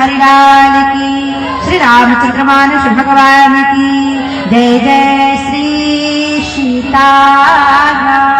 हरिलाल की, श्री रामचंद्र मानस भगवान की जय जय श्री सीताराम।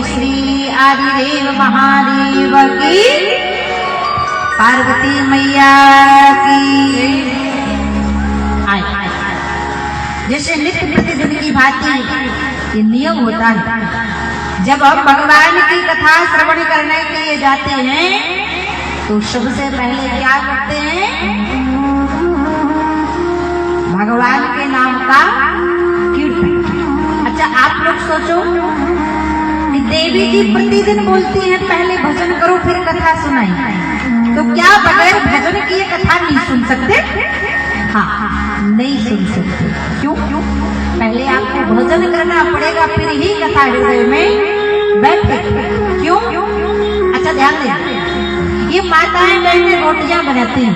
श्री आदिदेव महादेव की, पार्वती मैया की। जैसे नित्य प्रतिदिन की भांति ये नियम होता है, जब हम भगवान की कथा श्रवण करने के लिए जाते हैं तो सबसे पहले क्या करते हैं? भगवान के नाम का कीर्तन। अच्छा, आप लोग सोचो, देवी जी प्रतिदिन बोलती हैं पहले भजन करो फिर कथा सुनाई, तो क्या बगैर भजन की ये कथा नहीं सुन सकते? हाँ, नहीं सुन सकते। क्यों? पहले आपको भजन करना पड़ेगा, फिर ही कथा हृदय में बैठे। क्यों? अच्छा, ध्यान दें, ये माताएं बहनें रोटियां बनाती हैं,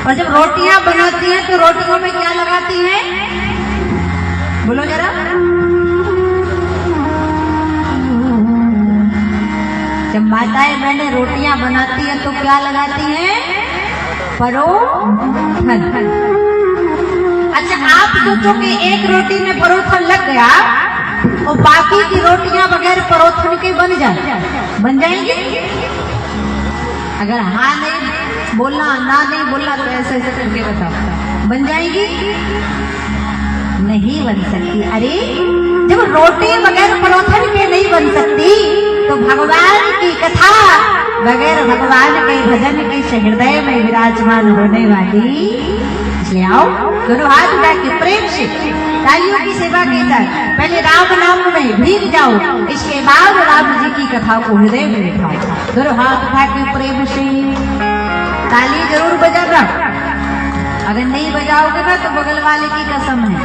और जब रोटियां बनाती हैं तो रोटियों में क्या लगाती हैं? बोलो जरा। जब माताएं बहनें रोटियां बनाती हैं तो क्या लगाती हैं? परोठन। अच्छा, आप सोचो कि एक रोटी में परोठन लग गया और बाकी की रोटियां बगैर परोठन के बन जाएंगी? अगर हाँ नहीं बोलना, ना नहीं बोलना, तो ऐसे ऐसे करके बताओ, बन जाएगी? नहीं बन सकती। अरे, जब रोटी बगैर परोठन के नहीं बन सकती तो भगवान की कथा बगैर भगवान के भजन के हृदय में विराजमान होने वाली। इसलिए आओ दोनों हाथ उठा के प्रेम से तालियों की सेवा के साथ पहले राम नाम में भीग जाओ, इसके बाद राम जी की कथा को हृदय में बिठाओ। दोनों हाथ उठा के प्रेम से ताली जरूर बजाना, अगर नहीं बजाओगे ना तो बगल वाले की कसम है।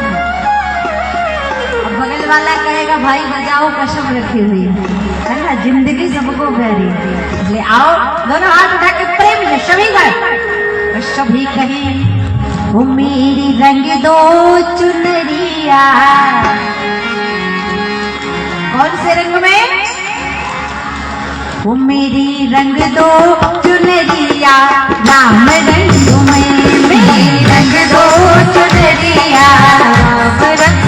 अब बगल वाला कहेगा भाई बजाओ कसम रखी हुई है ना, जिंदगी सबको प्यारी। ले आओ दोनों हाथ उठा के प्रेम से सभी गए, सभी कहें वो मेरी रंग दो चुनरिया। कौन से रंग में? वो मेरी रंग दो चुनरिया राम रंग में, मेरी रंग दो चुनरिया राम रंग।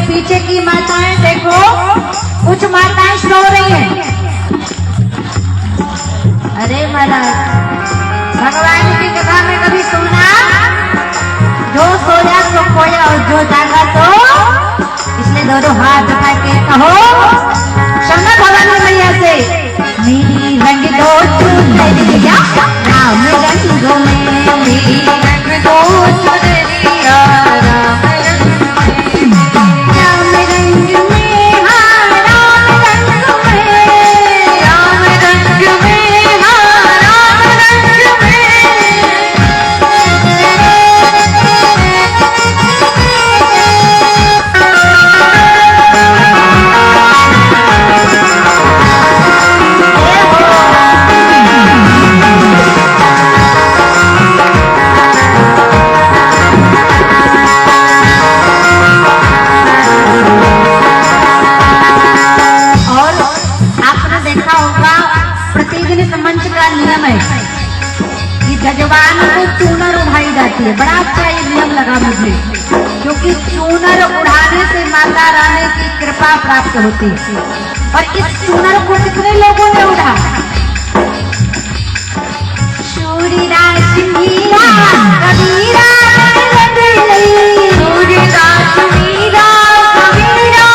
पीछे की माताएं देखो, कुछ माताएं सो रही हैं। अरे महाराज, भगवान की कथा में कभी सुना जो सोया तो खोया और जो जागा तो, इसलिए दोनों हाथ उठा के कहो शंकर भगवान मैया से, मेरी रंग दो चुनरिया राम रंग में, मेरी रंग दो चुनरिया राम जजवान को चूनर उड़ाई जाती है। बड़ा अच्छा ये नियम लगा मुझे, क्योंकि चूनर उड़ाने से माता रानी की कृपा प्राप्त होती है। और इस चूनर को कितने लोगों ने उड़ा? सूर्यरा सिंहीरा कबीरा सूर्यरा सिंहीरा कबीरा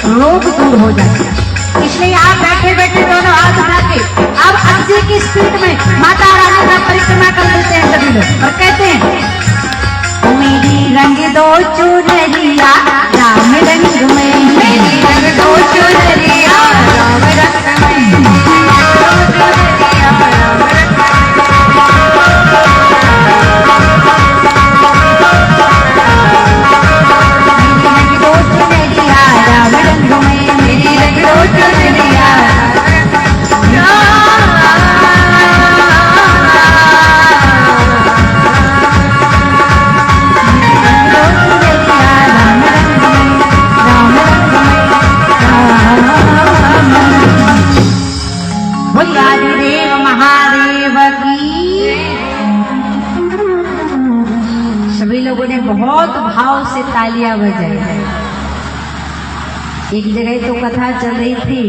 रोग दूर हो जाता है। इसलिए आप बैठे बैठे दोनों हाथ उठा के अब 80 की स्पीड में माता रानी का परिक्रमा कर देते हैं सभी लोग और कहते हैं मेरी रंग दो चुनरिया राम रंग में, मेरी रंग दो चुनरिया राम रंग में, सभी लोगों ने बहुत भाव से तालियां बजाई। एक जगह तो कथा चल रही थी,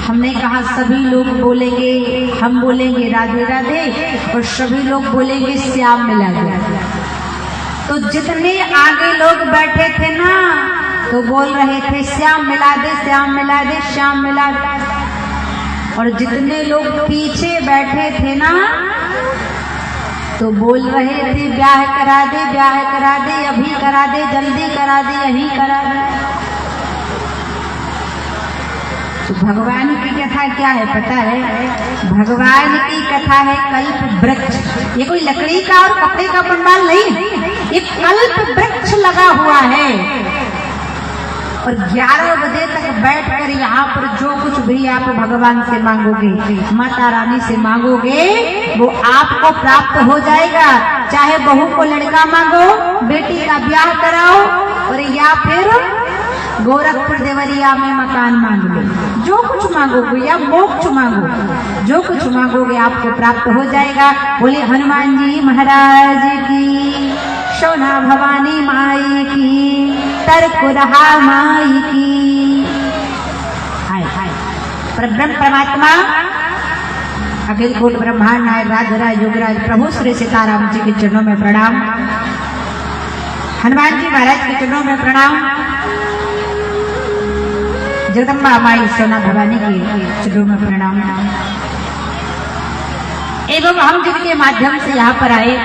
हमने कहा सभी लोग बोलेंगे, हम बोलेंगे राधे राधे और सभी लोग बोलेंगे श्याम मिला दे। तो जितने आगे लोग बैठे थे ना तो बोल रहे थे श्याम मिला दे, श्याम मिला दे, श्याम मिला दे। और जितने लोग पीछे बैठे थे ना तो बोल रहे थे ब्याह करा दे, ब्याह करा दे, अभी करा दे, जल्दी करा दे, यही करा दे। तो भगवान की कथा क्या है पता है? भगवान की कथा है कल्प वृक्ष। ये कोई लकड़ी का और कपड़े का पंडाल नहीं, ये कल्प वृक्ष लगा हुआ है। और 11 बजे तक बैठकर यहाँ पर जो कुछ भी आप भगवान से मांगोगे, माता रानी से मांगोगे, वो आपको प्राप्त हो जाएगा। चाहे बहू को लड़का मांगो, बेटी का ब्याह कराओ, और या फिर गोरखपुर देवरिया में मकान मांग लो, जो कुछ मांगोगे, या मोक्ष मांगो, जो कुछ मांगोगे आपको प्राप्त हो जाएगा। बोले हनुमान जी महाराज की, सोना भवानी माई की, तरकुरहा माई की। हाय हाय परब्रह्म परमात्मा अखिल कोट ब्रह्मांड नायक राजराज योगराज प्रभु श्री सीताराम जी के चरणों में प्रणाम, हनुमान जी महाराज के चरणों में प्रणाम, जगदम्बा माई सोना भवानी के चरणों में प्रणाम। एवं हम जिनके माध्यम से यहाँ पर आए,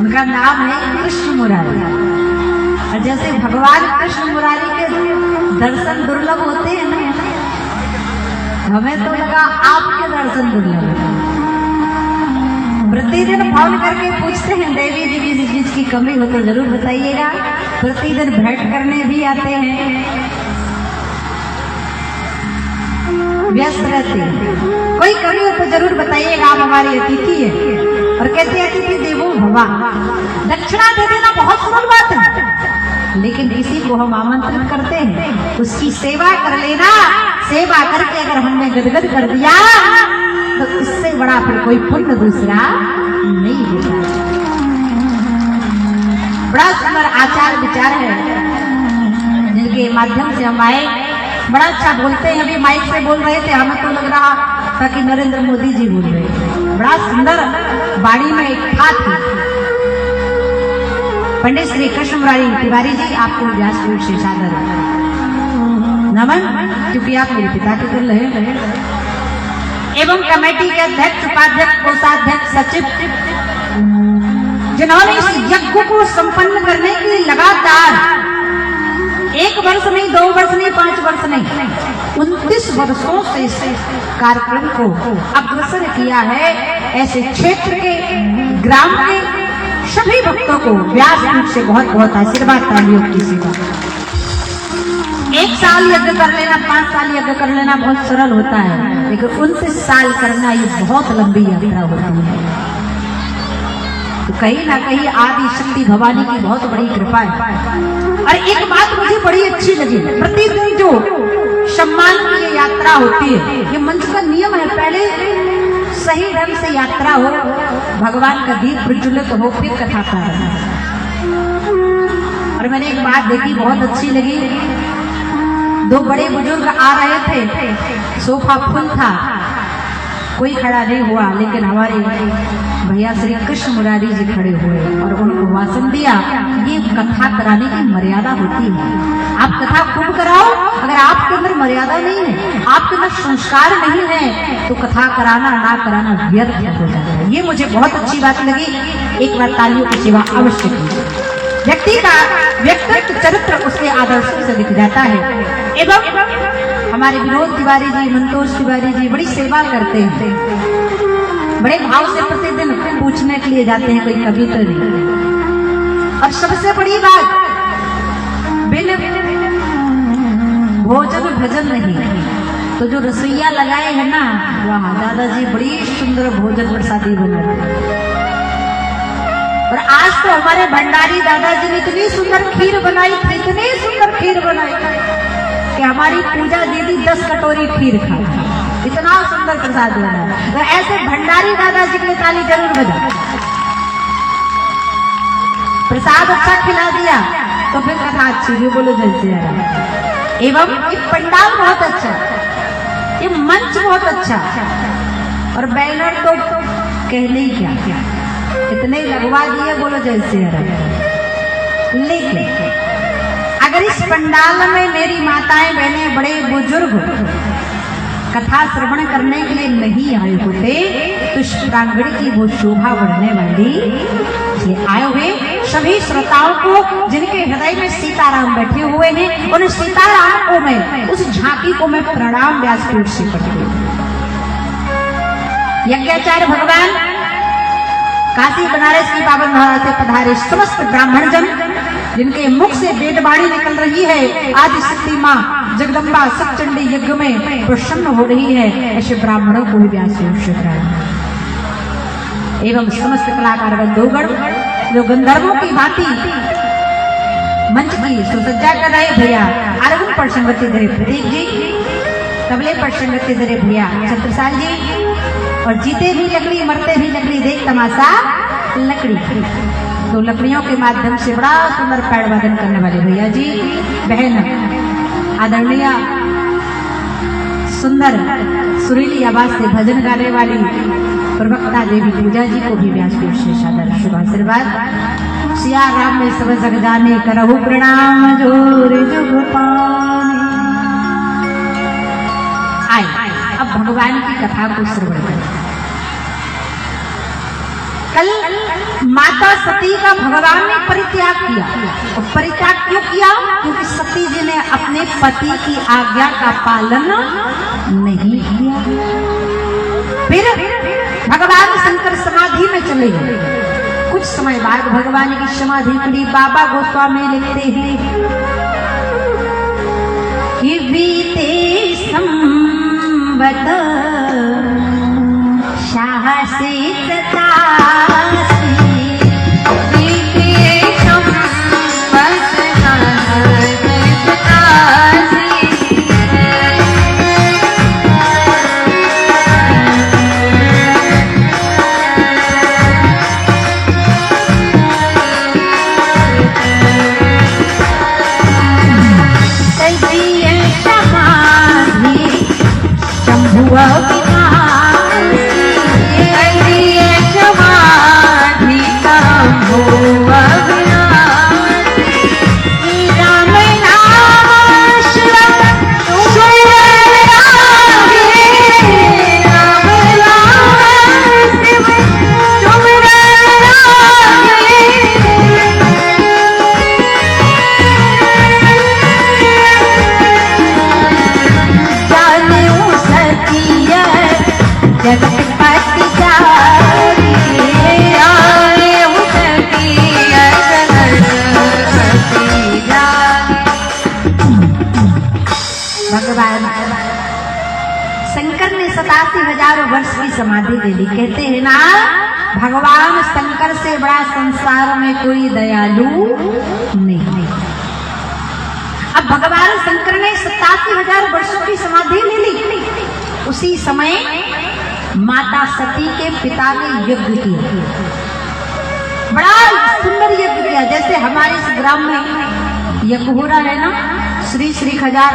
उनका नाम है कृष्ण मुरारी। और जैसे भगवान कृष्ण मुरारी के दर्शन दुर्लभ होते हैं ना, हमें तो लगा आपके दर्शन दुर्लभ है। प्रतिदिन फोन करके पूछते हैं देवी जी की जिसकी कमी हो तो जरूर बताइएगा। प्रतिदिन भेंट करने भी आते हैं, व्यस्त रहते हैं। कोई कमी हो तो जरूर बताइएगा, आप हमारी अतिथि है। और कहते अतिथि देवो भवा, दक्षिणा दे देना बहुत सरल बात है, लेकिन किसी को हम आमंत्रित करते हैं, उसकी सेवा कर लेना। सेवा करके अगर हमने गदगद कर दिया तो इससे बड़ा फिर कोई पुण्य दूसरा नहीं होता। बड़ा सुंदर आचार विचार है जिनके माध्यम से हम आए। बड़ा अच्छा बोलते हैं, अभी माइक से बोल रहे थे, हमें तो लग रहा था कि नरेंद्र मोदी जी बोल रहे थे। बड़ा सुंदर वाणी में एक था थी। पंडित श्री कृष्ण मुरारी तिवारी जी, आपको व्यासपीठ से सादर नमन, क्योंकि आप मेरे पिता के तुल्य हैं। एवं कमेटी के अध्यक्ष, उपाध्यक्ष, कोषाध्यक्ष, सचिव, जिन्होंने इस यज्ञ को संपन्न करने के लिए लगातार 1 वर्ष नहीं, 2 वर्ष नहीं, 5 वर्ष नहीं, 29 वर्षों से इस कार्यक्रम को अग्रसर किया है। ऐसे क्षेत्र के, ग्राम के सभी भक्तों को व्यासपीठ से बहुत बहुत आशीर्वाद, तालियों की सेवा। 1 साल यज्ञ कर लेना, 5 साल यज्ञ कर लेना बहुत सरल होता है, लेकिन 29 साल करना ये बहुत लंबी यात्रा होती है। तो कहीं ना कहीं आदि शक्ति भवानी की बहुत बड़ी कृपा है। और एक बात मुझे बड़ी अच्छी लगी, प्रतिदिन जो सम्मान की ये यात्रा होती है, ये मंच का नियम है, पहले सही ढंग से यात्रा हो, भगवान का दीप प्रज्वलित हो, फिर कथा प्रारंभ। और मैंने एक बात देखी, बहुत अच्छी लगी। 2 बड़े बुजुर्ग आ रहे थे, सोफा फुल था, कोई खड़ा नहीं हुआ, लेकिन हमारे भैया श्री कृष्ण मुरारी जी खड़े हुए और उनको भाषण दिया। ये कथा कराने की मर्यादा होती है। आप कथा खूब कराओ, अगर आपके अंदर मर्यादा नहीं है, आपके अंदर संस्कार नहीं है, तो कथा कराना ना कराना व्यर्थ हो जाता है। ये मुझे बहुत अच्छी बात लगी। एक बार तालियों की सेवा अवश्य कीजिए। व्यक्ति का व्यक्तित्व चरित्र उसके आदर्श से दिख जाता है। एवं हमारे विनोद तिवारी जी, मंतोष तिवारी जी बड़ी सेवा करते हैं, बड़े भाव से प्रतिदिन पूछने के लिए जाते हैं, कोई कभी तो नहीं। और सबसे बड़ी बात, बिन भोजन भजन नहीं, तो जो रसोईया लगाए हैं ना, वहाँ दादाजी बड़ी सुंदर भोजन प्रसादी बनाते हैं। और आज तो हमारे भंडारी दादाजी ने इतनी सुंदर खीर बनाई थी, इतनी सुंदर खीर बनाई कि हमारी पूजा दीदी 10 कटोरी खीर खाती। इतना सुंदर प्रसाद बना। तो ऐसे भंडारी दादाजी के लिए ताली जरूर बजा। प्रसाद अच्छा खिला दिया तो फिर कथा अच्छी भी, बोलो जैसे एवं ये पंडाल बहुत अच्छा, ये मंच बहुत अच्छा, और बैनर तो कहने ही क्या, इतने लगवा दिए, बोलो जैसे। लेकिन अगर इस पंडाल में मेरी माताएं बहनें बड़े बुजुर्ग कथा श्रवण करने के लिए नहीं आए होते तो इस प्रांगण की वो शोभा बढ़ने वाली। ये आए हुए सभी श्रोताओं को जिनके हृदय में सीताराम बैठे हुए हैं, उन सीताराम को मैं, उस झांकी को मैं प्रणाम व्यासपीठ से करती हूँ। यज्ञाचार्य भगवान काशी बनारस की पावन धरा से पधारे समस्त ब्राह्मण जन, जिनके मुख से वेदवाणी निकल रही है, आदि शक्ति माँ जगदम्बा सतचंडी यज्ञ में प्रसन्न हो रही है, ऐसे ब्राह्मणों को भी व्यासपीठ से एवं समस्त कलाकार बंधुगण जो गंधर्वों की भांति मंच की सुसज्जा कर रहे भैया, आरगन पर संगति धरे प्रदीप जी, तबले पर संगति धरे भैया छत्रसाल जी, और जीते भी लकड़ी मरते भी लकड़ी, देख तमाशा लकड़ी। तो लकड़ियों के माध्यम से बड़ा सुंदर पैड़ वादन करने वाले भैया जी, बहन आदरणीय सुंदर सुरीली आवाज से भजन गाने वाली प्रवक्ता देवी पूजा जी को भी व्यासपीठ से सादर शुभ आशीर्वाद। सिया राम में सब जग जाने, करहु प्रणाम जोर जुग पाने। आए अब भगवान की कथा को श्रवण करें। कल माता सती का भगवान ने परित्याग किया, और परित्याग क्यों किया? क्योंकि सती जी ने अपने पति की आज्ञा का पालन नहीं किया। फिर भगवान शंकर समाधि में चले गए। कुछ समय बाद भगवान की समाधि खुली। बाबा गोस्वामी लिखते हैं कि बीते संवत शाह से शंकर ने 87,000 वर्ष की समाधि ले ली। कहते हैं ना, भगवान शंकर से बड़ा संसार में कोई दयालु नहीं। अब भगवान शंकर ने 87,000 वर्षों की समाधि ले ली। उसी समय माता सती के पिता ने यज्ञ किया, बड़ा सुंदर यज्ञ किया। जैसे हमारे इस ग्राम में यज्ञ हो रहा है ना, श्री श्री खजार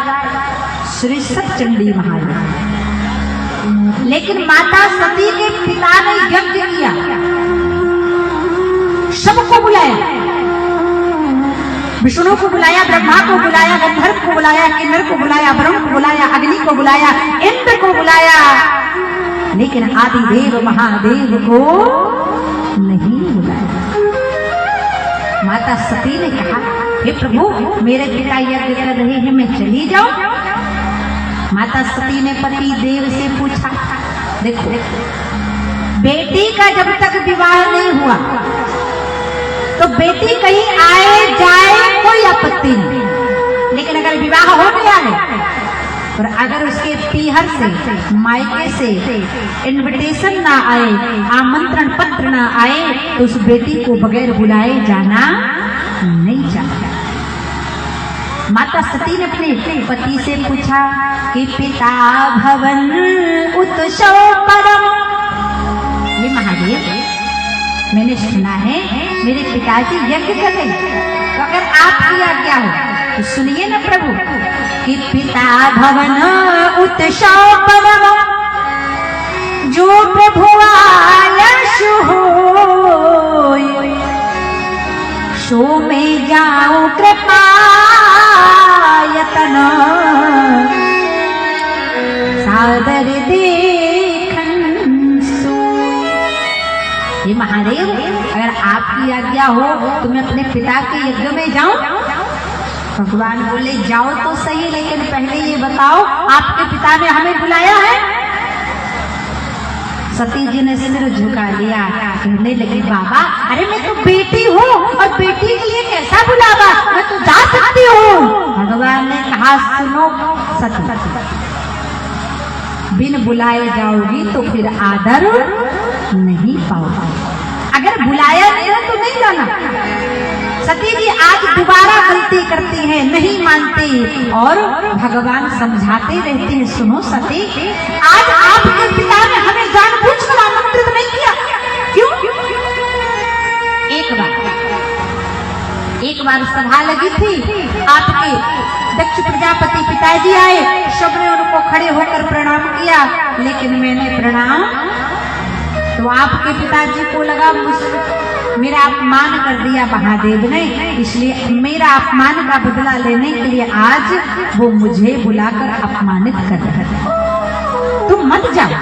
श्री सतचंडी महाराज, लेकिन माता सती के पिता ने यज्ञ किया, सबको बुलाया, विष्णु को बुलाया, ब्रह्मा को बुलाया, गंधर्व को बुलाया, किन्नर को बुलाया, वरुण को बुलाया, अग्नि को बुलाया, इंद्र को बुलाया, लेकिन आदिदेव महादेव को नहीं बुलाया। माता सती ने कहा, हे प्रभु, मेरे पिता यज्ञ कर रहे हैं, मैं चली जाऊं? माता सती ने पति देव से पूछा, देखो बेटी का जब तक विवाह नहीं हुआ तो बेटी कहीं आए जाए कोई आपत्ति नहीं, लेकिन अगर विवाह हो गया है और अगर उसके पीहर से, मायके से इनविटेशन ना आए, आमंत्रण पत्र ना आए, तो उस बेटी को बगैर बुलाए जाना नहीं चाहिए। माता सती ने अपने पति से पूछा कि पिता भवन उत्सव परम। ये महादेव, मैंने सुना है मेरे पिताजी यज्ञ कर रहे, तो अगर आपकी आज्ञा हो तो सुनिए ना प्रभु कि पिता भवन उत्सव परम, जो प्रभु आयश हो सो में जाऊं कृपा यतन, सादर देखन सो। ये महादेव, अगर आपकी आज्ञा हो तो मैं अपने पिता के यज्ञ में जाऊं। भगवान बोले जाओ तो सही, लेकिन पहले ये बताओ आपके पिता ने हमें बुलाया है? सती जी ने सिर झुका लिया, कहने लगी बाबा अरे मैं तो बेटी हूँ और बेटी के लिए कैसा बुलावा, मैं तो जा सकती हूँ। भगवान ने कहा सुनो सती, बिन बुलाए जाओगी तो फिर आदर नहीं पाओगी, अगर बुलाया नहीं हो तो नहीं जाना। सती जी आज दोबारा गलती करती है, नहीं मानती और भगवान समझाते रहते हैं सुनो सती, आज आपके पिता ने हमें जानबूझकर आमंत्रित नहीं किया, क्यों? एक बार सभा लगी थी, आपके दक्ष प्रजापति पिताजी आए, सबने उनको खड़े होकर प्रणाम किया, लेकिन मैंने प्रणाम तो आपके पिताजी को लगा मेरा अपमान कर दिया महादेव ने, इसलिए मेरा अपमान का बदला लेने के लिए आज वो मुझे बुलाकर अपमानित कर रहे हैं। तुम मत जाओ,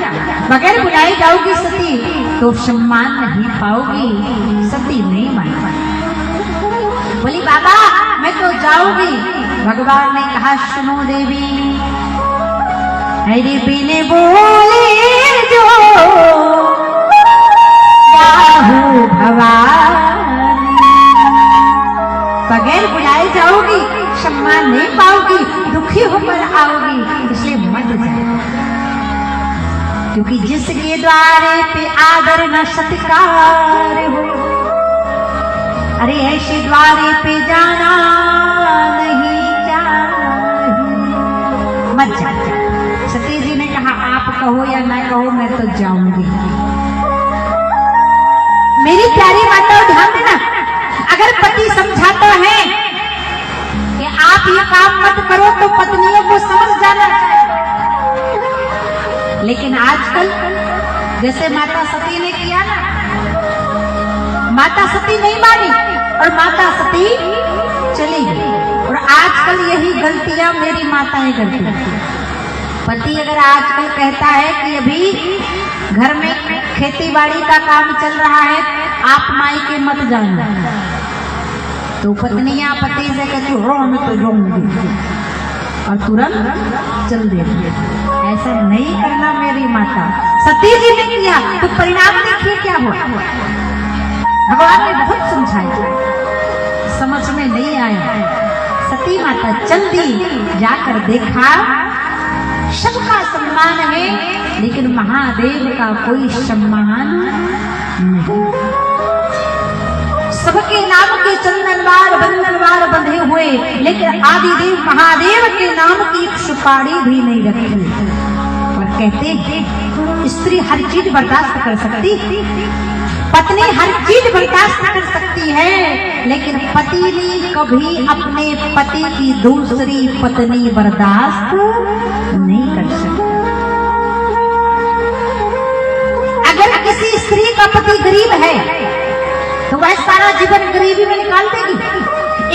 बगैर बुलाए जाओगी सती तो सम्मान नहीं पाओगी। सती नहीं मान बोली बाबा मैं तो जाऊंगी। भगवान ने कहा सुनो देवी, हरि बिन बोले जो राहु भवानी, बगैर बुलाए जाओगी, सम्मान नहीं पाओगी, दुखी होकर आओगी, इसलिए मत जाओ, क्योंकि जिसके द्वारे पे आदर न सत्कार हो, अरे ऐसे द्वारे पे जाना नहीं चाहिए, मत जाओ। सती जी ने कहा आप कहो या ना कहो मैं तो जाऊंगी। मेरी प्यारी माता ध्यान देना, अगर पति समझाता है कि आप ये काम मत करो तो पत्नियों को समझ जाना चाहिए, लेकिन आजकल जैसे माता सती ने किया ना, माता सती नहीं मानी और माता सती चली गई, और आजकल यही गलतियां मेरी माताएं करती हैं। पति अगर आजकल कहता है कि अभी घर में खेती बाड़ी का काम चल रहा है, आप मायके मत जाना, तो पत्नियां पति से कहती हो मैं तो जाऊंगी और तुरंत चल देती। ऐसा नहीं करना मेरी माता। सती जी ने किया तो परिणाम देखिए क्या हुआ। भगवान ने बहुत समझाया, समझ में नहीं आया। सती माता चल दी, जाकर देखा सबका सम्मान है, लेकिन महादेव का कोई सम्मान नहीं। सबके नाम के चंदनवार बंधनवार बंधे हुए, लेकिन आदिदेव महादेव के नाम की एक सुपारी भी नहीं रखी। और कहते हैं स्त्री हर चीज बर्दाश्त कर सकती, पत्नी हर चीज बर्दाश्त कर सकती है, लेकिन पत्नी कभी अपने पति की दूसरी पत्नी बर्दाश्त नहीं कर सकती। अगर किसी स्त्री का पति गरीब है तो वह सारा जीवन गरीबी में निकाल देगी,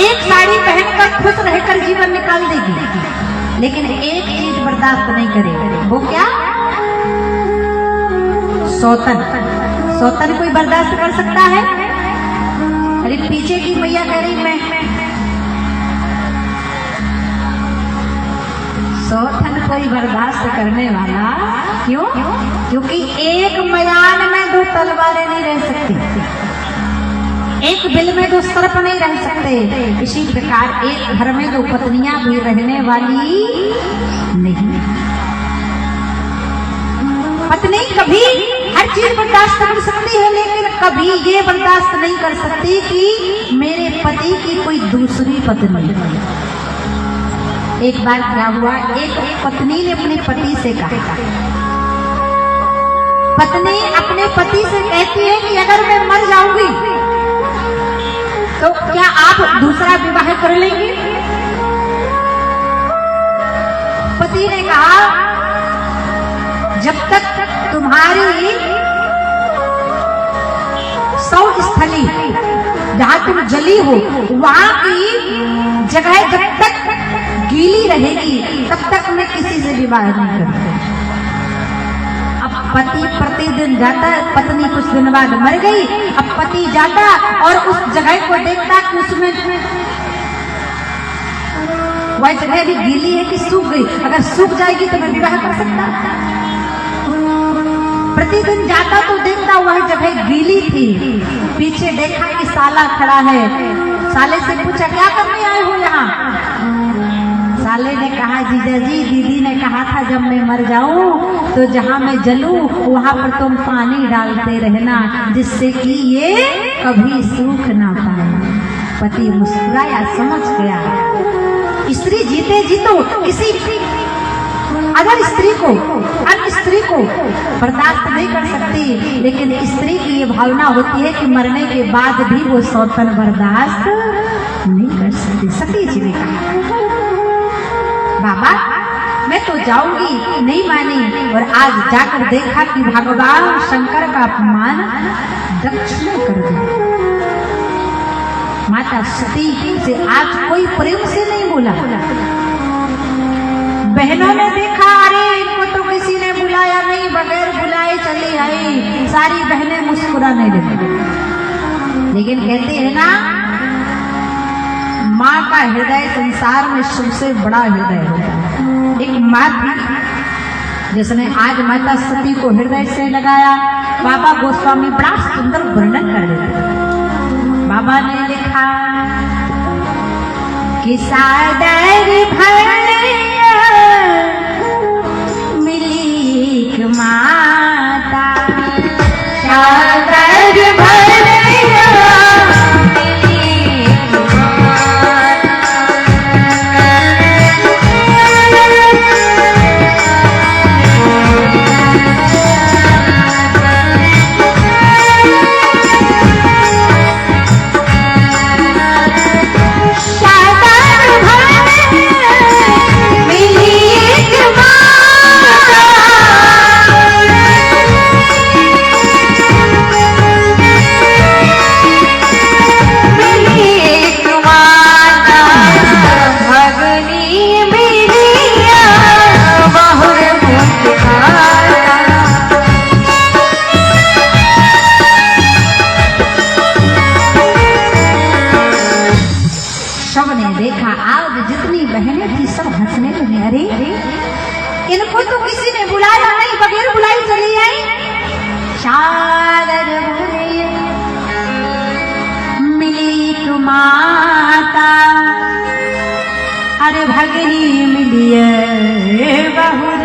एक साड़ी पहनकर खुश रहकर जीवन निकाल देगी, लेकिन एक चीज बर्दाश्त नहीं करेगी। वो क्या? सौतन। सौतन कोई बर्दाश्त कर सकता है? अरे पीछे की मैया कह रही मैं सौतन कोई बर्दाश्त करने वाला क्यों? क्योंकि एक मयान में दो तलवारें नहीं रह सकती, एक बिल में दो सर्प नहीं रह सकते। इसी प्रकार एक घर में दो पत्नियां भी रहने वाली नहीं। पत्नी कभी हर चीज बर्दाश्त कर सकती है, लेकिन कभी ये बर्दाश्त नहीं कर सकती कि मेरे पति की कोई दूसरी पत्नी। एक बार क्या हुआ, एक पत्नी ने अपने पति से कहा, पत्नी अपने पति से कहती है कि अगर मैं मर जाऊंगी तो क्या आप दूसरा विवाह कर लेंगे? पति ने कहा, जब तक तुम्हारी शव स्थली जहां तुम जली हो वहां की जगह जब तक गीली रहेगी तब तक मैं किसी से विवाह नहीं करूंगा। अब पति प्रतिदिन जाता, पत्नी कुछ दिन बाद मर गई, अब पति जाता और उस जगह को देखता कि उसमें वह जगह भी गीली है कि सूख गई, अगर सूख जाएगी तो मैं विवाह कर सकता। प्रतिदिन जाता तो देखता वह जगह गीली थी, पीछे देखा कि साला खड़ा है, साले से पूछा क्या करने आए हो यहाँ? साले ने कहा, जीजा जी दीदी ने कहा था जब मैं मर जाऊं तो जहां मैं जलूं वहां पर तुम पानी डालते रहना जिससे कि ये कभी सूख ना पाए। पति मुस्कुराया, समझ गया स्त्री जीते जी तो किसी अगर स्त्री को अन्य स्त्री को बर्दाश्त नहीं कर सकती, लेकिन स्त्री की ये भावना होती है कि मरने के बाद भी वो सौतन बर्दाश्त नहीं कर सकती। सती जी ने कहा, बाबा मैं तो जाऊंगी, नहीं मानी, और आज जाकर देखा कि भगवान शंकर का अपमान दक्ष ने कर दिया। माता सती से आज कोई प्रेम से नहीं बोला। बहनों ने देखा, अरे इनको तो किसी ने बुलाया नहीं, बगैर बुलाए चली आई, सारी बहनें मुस्कुराने लगी। लेकिन कहते हैं ना, माँ का हृदय संसार में सबसे बड़ा हृदय होता है। एक माँ थी जिसने आज माता सती को हृदय से लगाया। बाबा गोस्वामी बड़ा सुंदर वर्णन कर देते। बाबा ने लिखा कि सादर भैया मिली एक माता, सादर भैया इनको तो किसी ने बुलाया नहीं, बगैर बुलाई चली आई। शादर मिली माता, अरे भगनी मिलिए बहुर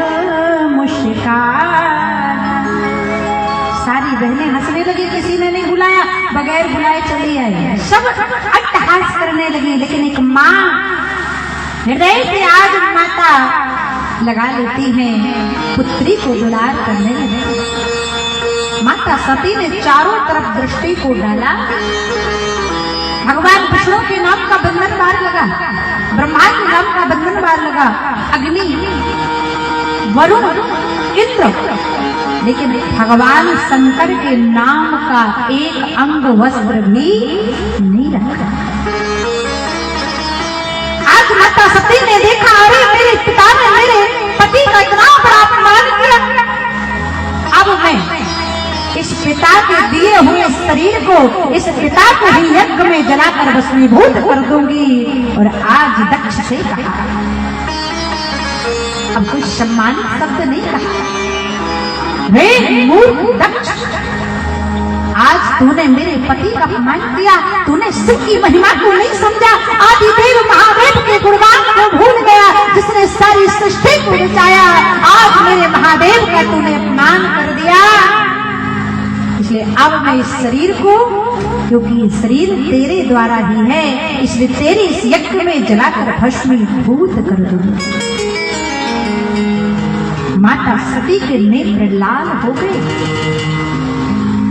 मुस्कान। सारी बहनें हंसने लगी, किसी ने नहीं बुलाया, बगैर बुलाए चली आई। सब अट्टहास करने लगी, लेकिन एक माँ हृदय से आज माता लगा लेती हैं, पुत्री को दुलार करने लगी। माता सती ने चारों तरफ दृष्टि को डाला। भगवान विष्णु के नाम का बंधन बार लगा, ब्रह्मा के नाम का बंधन बार लगा, अग्नि, वरुण, इंद्र, लेकिन भगवान शंकर के नाम का एक अंग वस्त्र भी नहीं रखा। आज माता सती ने देखा, अरे मेरे पिता ने मेरे पति का इतना बड़ा अपमान किया, अब मैं इस पिता के दिए हुए शरीर को, इस पिता को ही यज्ञ में जलाकर भस्मीभूत कर दूंगी। और आज दक्ष से कहा, अब कोई सम्मानित शब्द नहीं कहा, वे मूर्ख दक्ष, आज तूने मेरे पति का अपमान किया, तूने शिव की महिमा को नहीं समझा, आदिदेव महादेव के गुणगान को भूल गया, जिसने सारी सृष्टि को बचाया। आज मेरे महादेव का तूने अपमान कर दिया। इसलिए अब मैं इस शरीर को, क्योंकि ये शरीर तेरे द्वारा ही है, इसलिए तेरे इस यज्ञ में जलाकर भस्मीभूत कर दूंगी। माता सती के नेत्र लाल हो गए,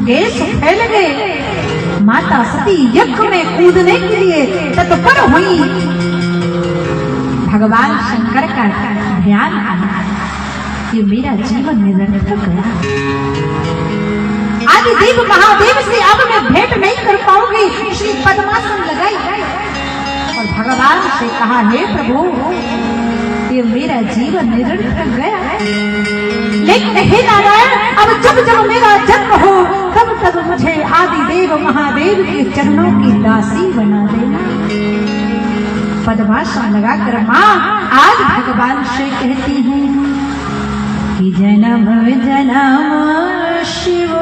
केस फैल गए। माता सती यज्ञ में कूदने के लिए तत्पर हुई। भगवान शंकर का ध्यान आया कि मेरा जीवन निरर्थक गया। आदिदेव महादेव से अब मैं भेंट नहीं कर पाऊंगी, इसलिए पद्मासन लगाई और भगवान से कहा, हे प्रभु, ये मेरा जीवन निरर्थक गया, लेकिन हे नारायण, अब जब जब मेरा जन्म हो तब तब मुझे आदिदेव महादेव के चरणों की दासी बना देना। पद्मासन लगाकर माँ आज भगवान से कहती हैं कि जन्म जन्म शिव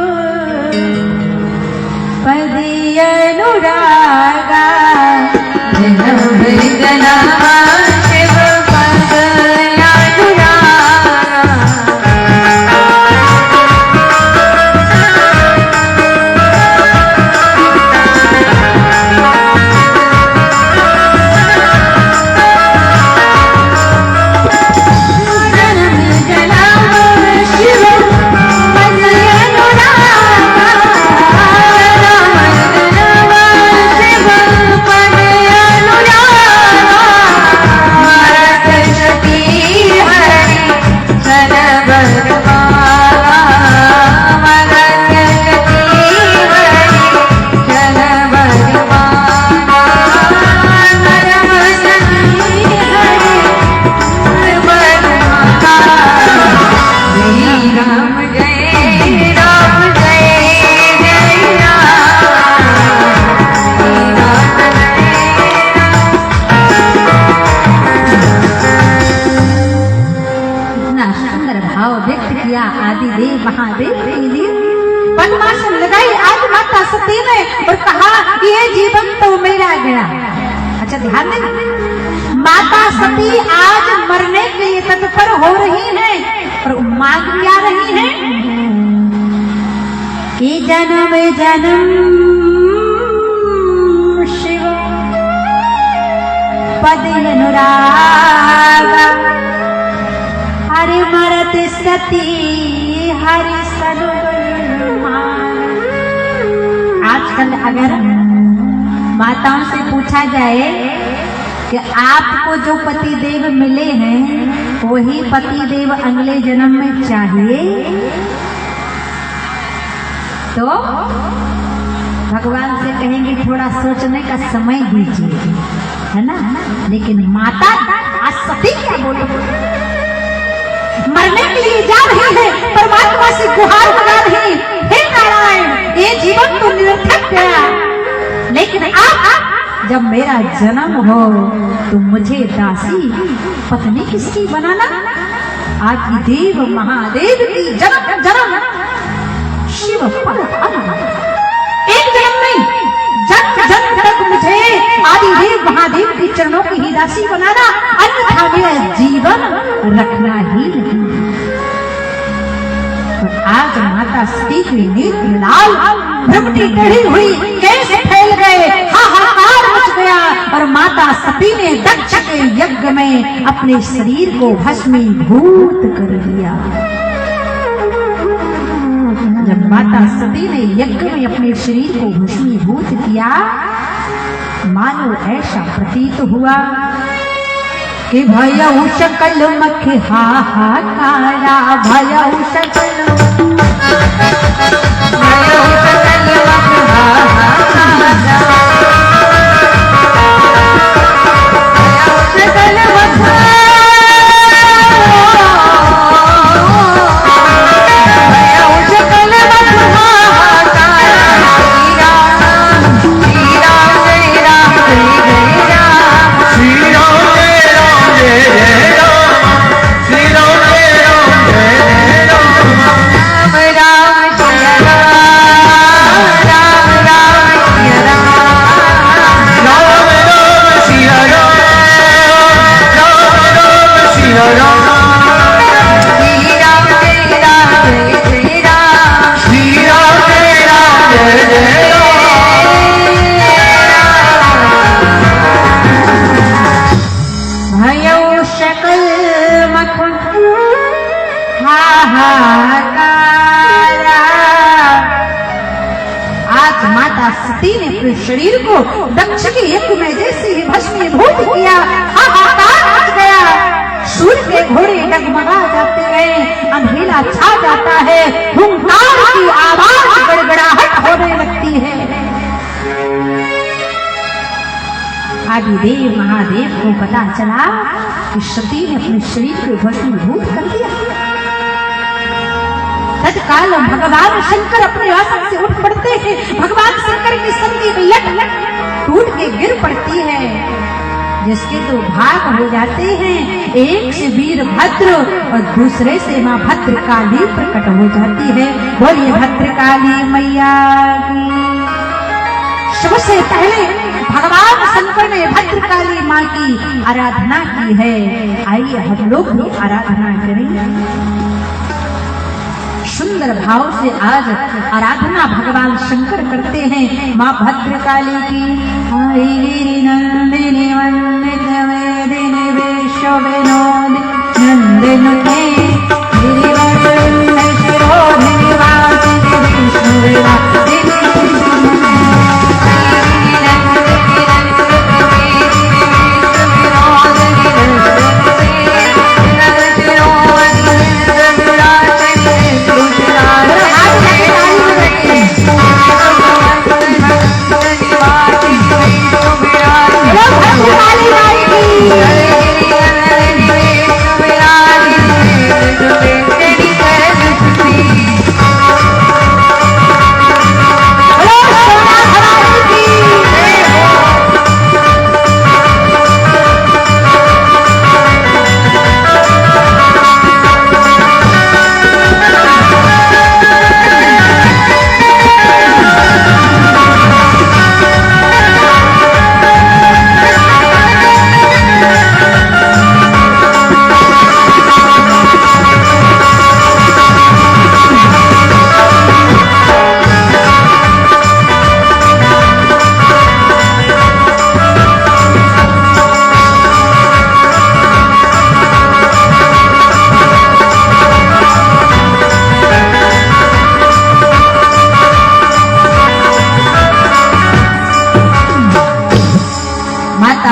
पदी अनुरागा, जन्म जन्म शिव पद अनुरागा। आदिदेव महादेव के लिए पद्मासन लगाई आज माता सती ने और कहा, ये जीवन तो मेरा गया। अच्छा ध्यान देना, माता सती आज मरने के लिए तत्पर हो रही हैं, पर मांग क्या रही है कि जन्म जन्म शिव पद अनुरागा, हरि मरत सती हरि सनुमान। आजकल अगर माताओं से पूछा जाए कि आपको जो पति देव मिले हैं वही पति देव अगले जन्म में चाहिए, तो भगवान से कहेंगे थोड़ा सोचने का समय दीजिए, है ना। लेकिन माता आज सती क्या बोले, मरने के लिए जा रही है, परमात्मा से गुहार लगा रही, हे नारायण, ये जीवन तो निरर्थक गया, लेकिन आप जब मेरा जन्म हो तो मुझे दासी पत्नी किसकी बनाना। आदिदेव महादेव की जन्म जन्म शिव पद अनुरागा, एक जन्म नहीं जन्म जन्म तक मुझे आदिदेव महादेव के चरणों की ही दासी बनाना, अन्यथा मेरा जीवन रखना ही नहीं। और आज माता सती की नेत्र लाल, भ्रमटी टेढ़ी हुई, केस फैल गए, हाहाकार मच गया और माता सती ने दक्ष के यज्ञ में अपने शरीर को भस्मीभूत कर दिया। जब माता सती ने यज्ञ में अपने शरीर को भस्मीभूत किया, मानो ऐसा प्रतीत हुआ कि भयउ सकल मख हाहाकारा, भयउ सकल मख हाहाकारा, राम राम जय राम आज माता सती ने अपने शरीर को दक्ष के यज्ञ में जैसे ही भस्मीभूत किया, हाहाकार मच गया। सूर्य के घोड़े डगमगा जाते हैं, अंधेरा छा जाता है, हुंकार की आवाज गड़गड़ाहट होने लगती है। आदिदेव महादेव को पता चला कि सती ने अपने शरीर को भस्मीभूत कर दिया। तत्काल भगवान शंकर अपने आसन से उठ पड़ते हैं। भगवान शंकर की संधि लट टूट के गिर पड़ती है, जिसके दो भाग हो जाते हैं, एक से वीरभद्र और दूसरे से मां भद्रकाली प्रकट हो जाती है। बोलिए भद्रकाली मैया की। सबसे पहले भगवान शंकर ने भद्रकाली माँ की आराधना की है। आइए हम लोग भी आराधना करें। सुंदर भाव से आज आराधना भगवान शंकर करते हैं माँ भद्रकाली की। नंदिनी वंदित वेदिनी विश्व विनोदिनी नंदिनुते गिरिवर्धन शिरोधिनी वासिनी विष्णुविलासिनी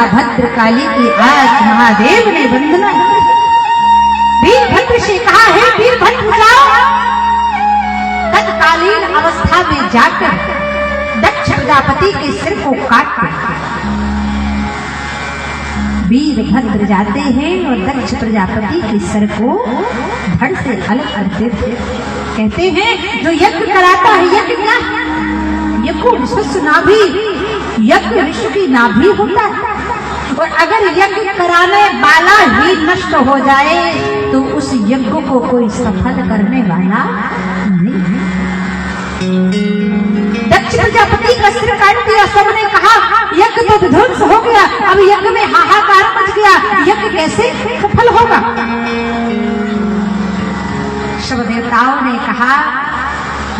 भद्रकाली की आज महादेव ने वंदना की। वीरभद्र से कहा है, वीरभद्र जाओ तत्कालीन अवस्था में जाकर दक्ष प्रजापति के सिर को काट। वीरभद्र जाते हैं और दक्ष प्रजापति के सिर को धड़ से अलग करते थे। कहते हैं जो यज्ञ कराता है, यज्ञ क्या? यज्ञ विश्व नाभि, यज्ञ विश्व की नाभि होता है। और अगर यज्ञ कराने वाला ही नष्ट हो जाए तो उस यज्ञ को कोई सफल करने वाला नहीं है। दक्ष प्रजापति का सिर काट दिया। सबने कहा यज्ञ तो विध्वंस हो गया, अब यज्ञ में हाहाकार मच गया, यज्ञ कैसे सफल होगा? सब देवताओं ने कहा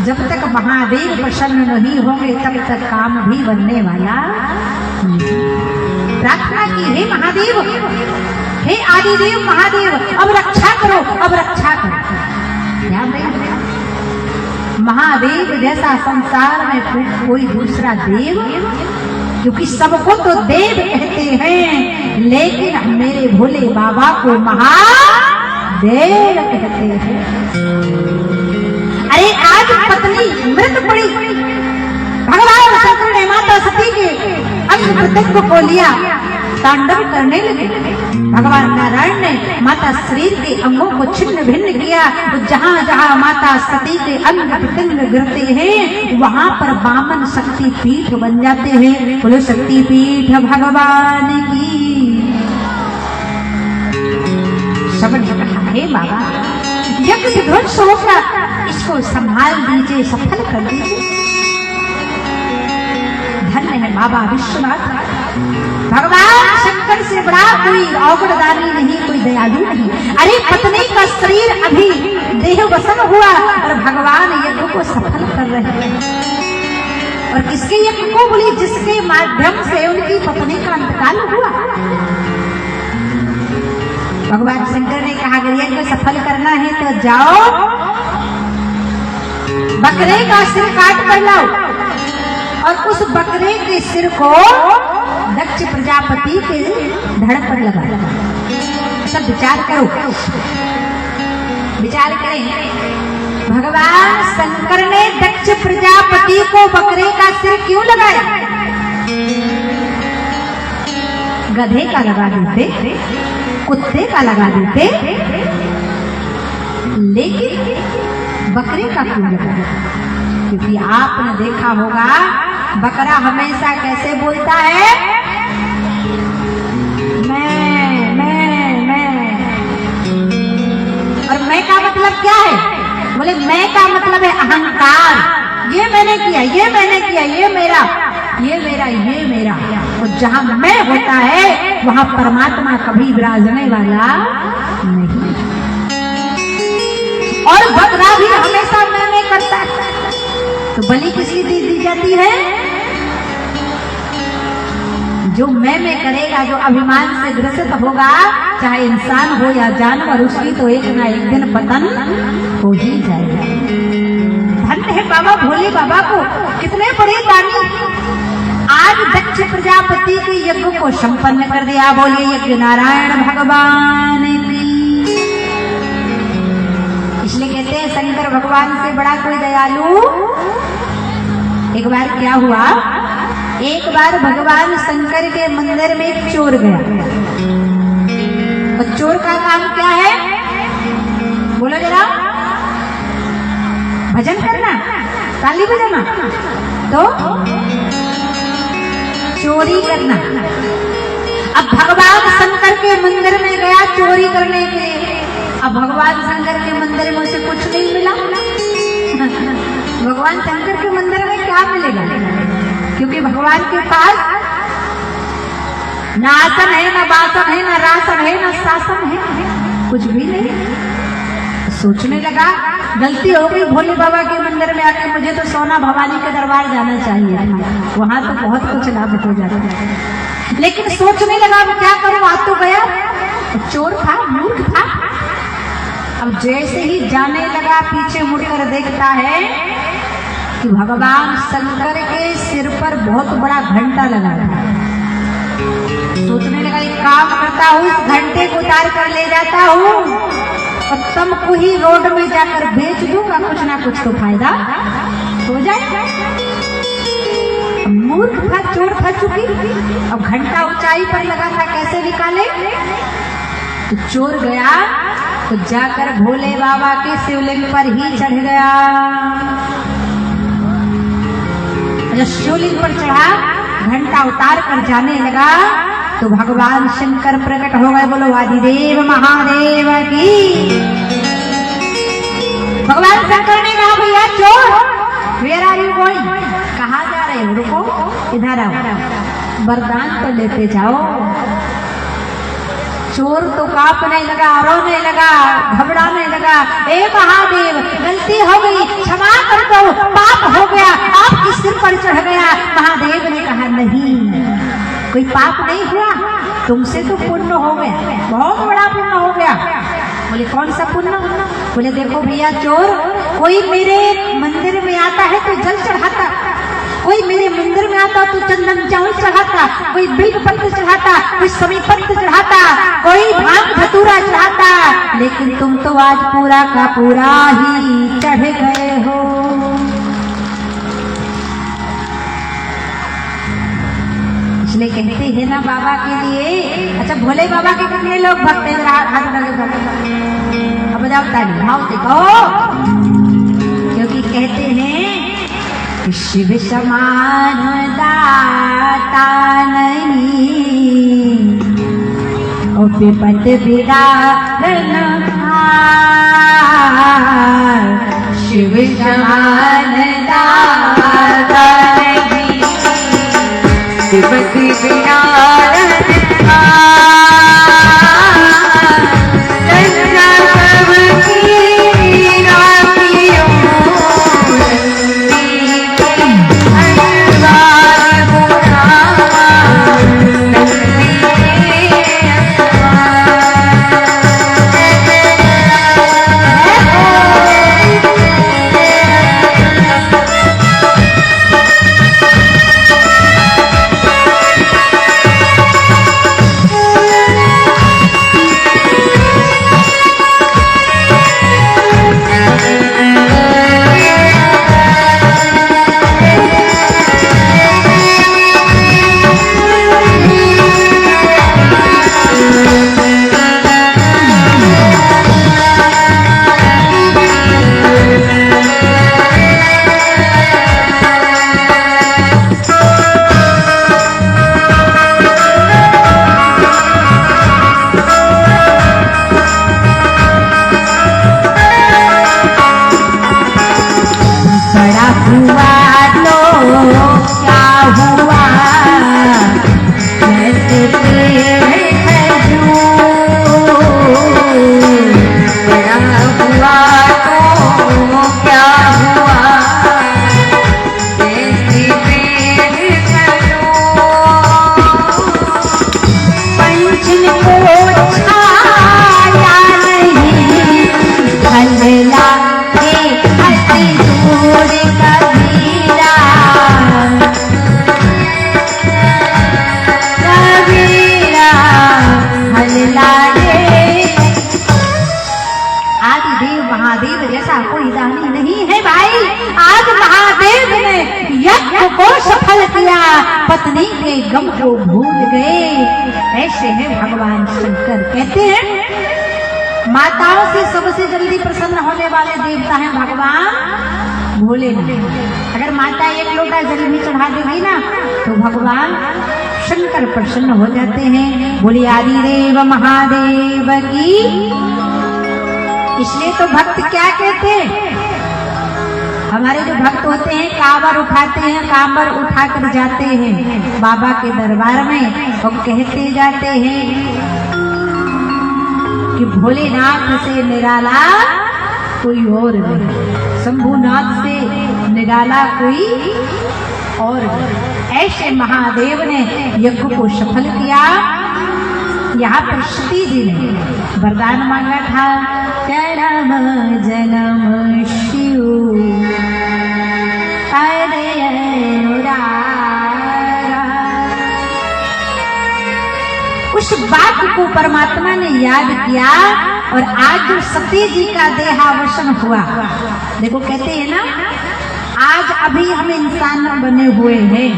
जब तक महादेव प्रसन्न नहीं होंगे तब तक काम भी बनने वाला नहीं। प्रार्थना की, हे महादेव, हे आदिदेव महादेव, अब रक्षा करो, अब रक्षा करो। ध्यान दें, महादेव जैसा संसार में कोई दूसरा देव, क्योंकि सबको तो देव कहते हैं, लेकिन मेरे भोले बाबा को महादेव कहते हैं। अरे आज पत्नी मृत पड़ी, भगवान शंकर ने माता सती के अंग प्रत्यंग को लिया, तांडव करने लगे। भगवान नारायण ने माता शरीर के अंगों को छिन्न भिन्न किया। तो जहाँ जहाँ माता सती के अंग प्रत्यंग गिरते हैं वहाँ पर वामन शक्ति पीठ बन जाते हैं। बोलो शक्ति पीठ भगवान की। सबने कहा हे बाबा यज्ञ विध्वंस हो गया, इसको संभाल दीजिए, सफल कर दीजिए। धन्य है बाबा विश्वनाथ, भगवान शंकर से बड़ा कोई औगड़दानी नहीं, कोई दयालु नहीं। अरे पत्नी का शरीर अभी देह वसन हुआ और भगवान यज्ञ को सफल कर रहे हैं। और किसके यज्ञ को? बोली जिसके माध्यम से उनकी पत्नी का अंतकाल हुआ। भगवान शंकर ने कहा अगर यज्ञ को सफल करना है तो जाओ बकरे का सिर काट कर लाओ। बकरे के सिर को दक्ष प्रजापति के धड़ पर लगा। सब विचार करो, विचार करें, भगवान शंकर ने दक्ष प्रजापति को बकरे का सिर क्यों लगाया? गधे का लगा देते, कुत्ते का लगा देते, लेकिन बकरे का क्यों लगाया? क्योंकि आपने देखा होगा बकरा हमेशा कैसे बोलता है? मैं। और मैं का मतलब क्या है? बोले मैं का मतलब है अहंकार। ये मैंने किया, ये मैंने किया, ये मेरा, ये मेरा, ये मेरा। और जहां मैं होता है वहां परमात्मा कभी विराजने वाला नहीं। और बकरा भी हमेशा मैं करता है। तो बलि किसकी दी जाती है? जो मैं करेगा, जो अभिमान से ग्रसित होगा, चाहे इंसान हो या जानवर, उसकी तो एक ना एक दिन पतन हो ही जाएगा। धन्य है बाबा भोले बाबा को, कितने बड़े दानी। आज दक्ष प्रजापति के यज्ञ को संपन्न कर दिया। बोलिए यज्ञ नारायण भगवान की। इसलिए कहते हैं शंकर भगवान से बड़ा कोई दयालु। एक बार क्या हुआ, एक बार भगवान शंकर के मंदिर में एक चोर गया। और चोर का काम क्या है? बोलो जरा, भजन करना, ताली बजाना। तो चोरी करना। अब भगवान शंकर के मंदिर में गया चोरी करने के लिए। अब भगवान शंकर के मंदिर में उसे कुछ नहीं मिला। भगवान शंकर के मंदिर में क्या मिलेगा? क्योंकि भगवान के पास ना आसन है, ना बासन है, ना राशन है, ना शासन है, कुछ भी नहीं। सोचने लगा गलती हो गई, भोले बाबा के मंदिर में आकर मुझे तो सोना भवानी के दरबार जाना चाहिए, वहां तो बहुत कुछ लाभ हो जाता है। लेकिन सोचने लगा मैं क्या करूं, आ तो गया, चोर था, मूर्ख था। अब जैसे ही जाने लगा पीछे मुड़कर देखता है कि भगवान शंकर के सिर पर बहुत बड़ा घंटा लगा था। सोचने लगा एक काम करता हूँ, इस घंटे को उतार कर ले जाता हूँ और तुमको ही रोड में जाकर बेच दूंगा, कुछ ना कुछ तो फायदा हो जाए। मूर्ख था, चोर था चुकी। अब घंटा ऊंचाई पर लगा था, कैसे निकाले? तो चोर गया तो जाकर भोले बाबा के शिवलिंग पर ही चढ़ गया। जब शिवलिंग पर चढ़ा, घंटा उतार कर जाने लगा तो भगवान शंकर प्रकट हो गए। बोलो आदिदेव महादेव की। भगवान शंकर ने कहा भैया चोर, वेयर आर यू गोइंग? कहाँ जा रहे हो? रुको, इधर आओ, वरदान तो लेते जाओ। चोर तो कांपने लगा, रोने लगा, घबराने लगा। हे महादेव, गलती हो गई, क्षमा कर दो, पाप हो गया, आपके सिर पर चढ़ गया। महादेव ने कहा नहीं, कोई पाप नहीं हुआ, तुमसे तो पुण्य हो गया, बहुत बड़ा पुण्य हो गया। बोले कौन सा पुण्य? बोले देखो भैया चोर, कोई मेरे मंदिर में आता है तो जल चढ़ाता, कोई मेरे मंदिर में आता तो चंदन चावल चढ़ाता, कोई बिल्व पत्र चढ़ाता, कोई समी पत्र चढ़ाता, कोई भांग धतूरा चढ़ाता, लेकिन तुम तो आज पूरा का पूरा ही चढ़ गए हो। इसलिए कहते हैं ना बाबा के लिए। अच्छा भोले बाबा के कितने लोग भक्त हैं? हाथ अब बजाओ ताली, भाव देखो। क्योंकि कहते हैं शिव समान दाता नहीं, और विपत विदारण शिव समान दाता नहीं, विपत विदारण पत्नी के गम को भूल गए। ऐसे है भगवान शंकर। कहते हैं माताओं से सबसे जल्दी प्रसन्न होने वाले देवता हैं भगवान भोलेनाथ। अगर माता एक लोटा जल भी चढ़ा देगी ना तो भगवान शंकर प्रसन्न हो जाते हैं। बोले आदिदेव महादेव की। इसलिए तो भक्त क्या कहते हैं, हमारे जो भक्त होते हैं कांवर उठाते हैं, कांवर उठाकर जाते हैं बाबा के दरबार में और कहते जाते हैं कि भोलेनाथ से निराला कोई और नहीं, शंभुनाथ से निराला कोई और नहीं। ऐसे महादेव ने यज्ञ को सफल किया। यहाँ पर सती जी ने वरदान मांगा था, जन्म जन्म शिव उस बात को परमात्मा ने याद किया और आज जो सती जी का देहावसन हुआ, देखो कहते हैं ना आज अभी हम इंसान बने हुए हैं,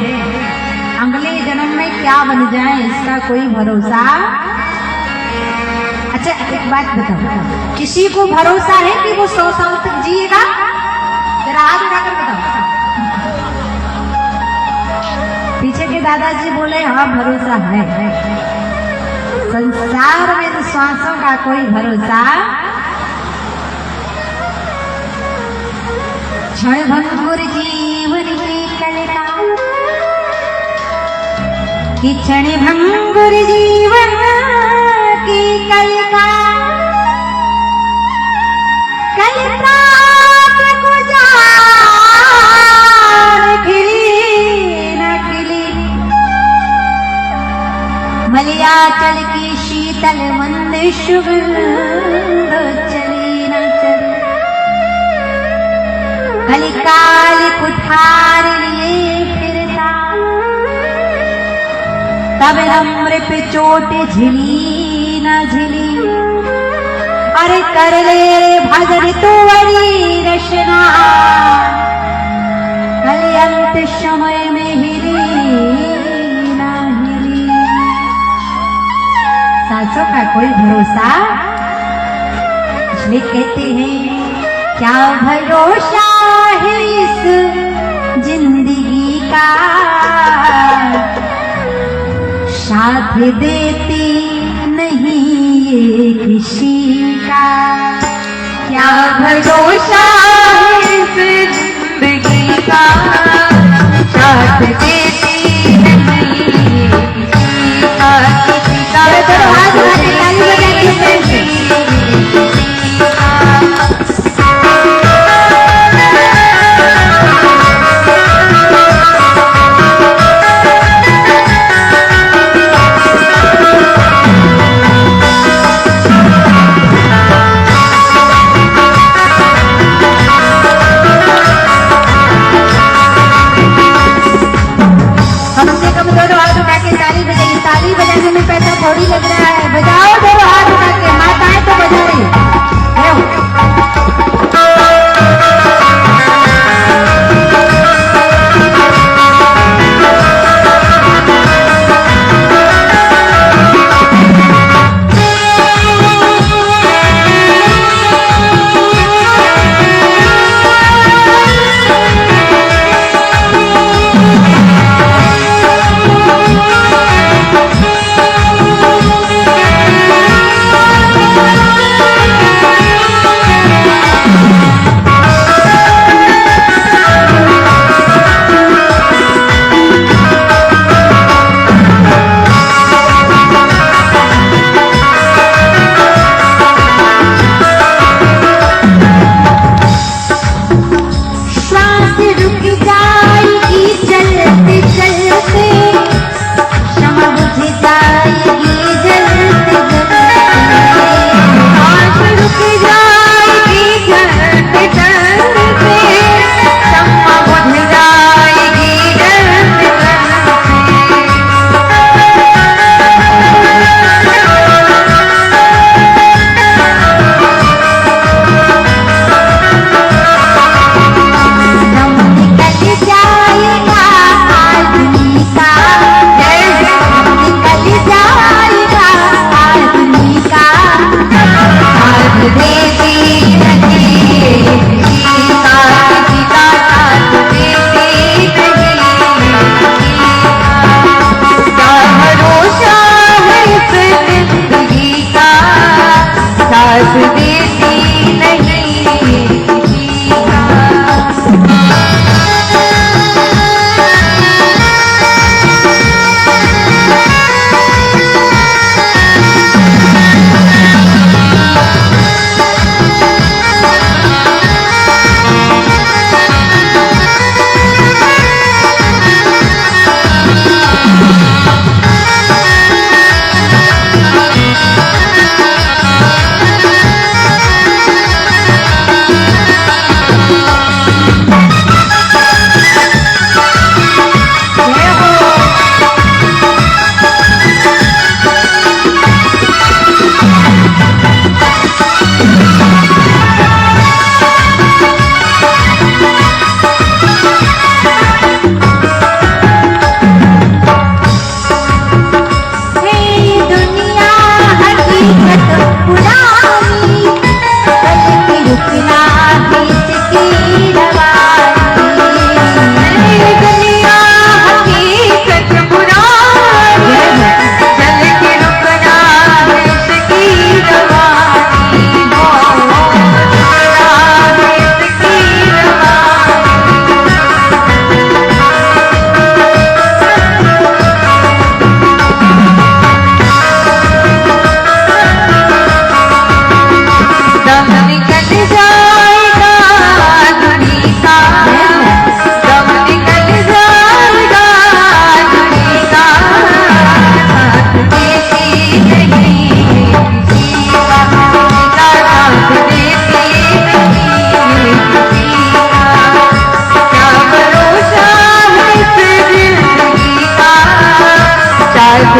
अगले जन्म में क्या बन जाए इसका कोई भरोसा। अच्छा एक बात बताओ, किसी को भरोसा है कि वो 100 साल तक जिएगा? जरा हाथ उठाकर बताओ। पीछे के दादाजी बोले हाँ भरोसा है। संसार में तो श्वासों का कोई भरोसा। क्षण भंगुर जीवन की कलिका, कि क्षण भंगुर जीवन की कलिका, कल प्रात को जान खिली न खिली, मलयाचल की शीतल मंद सुगंध चली न चली, कलिकाल कुठार लिए फिरता, तब अमृत चोट झिली न झिली, अरे कर ले भजन तुवरी रचना, कल अंत समय में हिली न हिली। सासों का कोई भरोसा, इसलिए कहते हैं क्या भरोसा है इस जिंदगी का, साथ देती नहीं ये किसी का। क्या भरोसा है इस जिंदगी का, साथ देती नहीं ये किसी का, किसी का।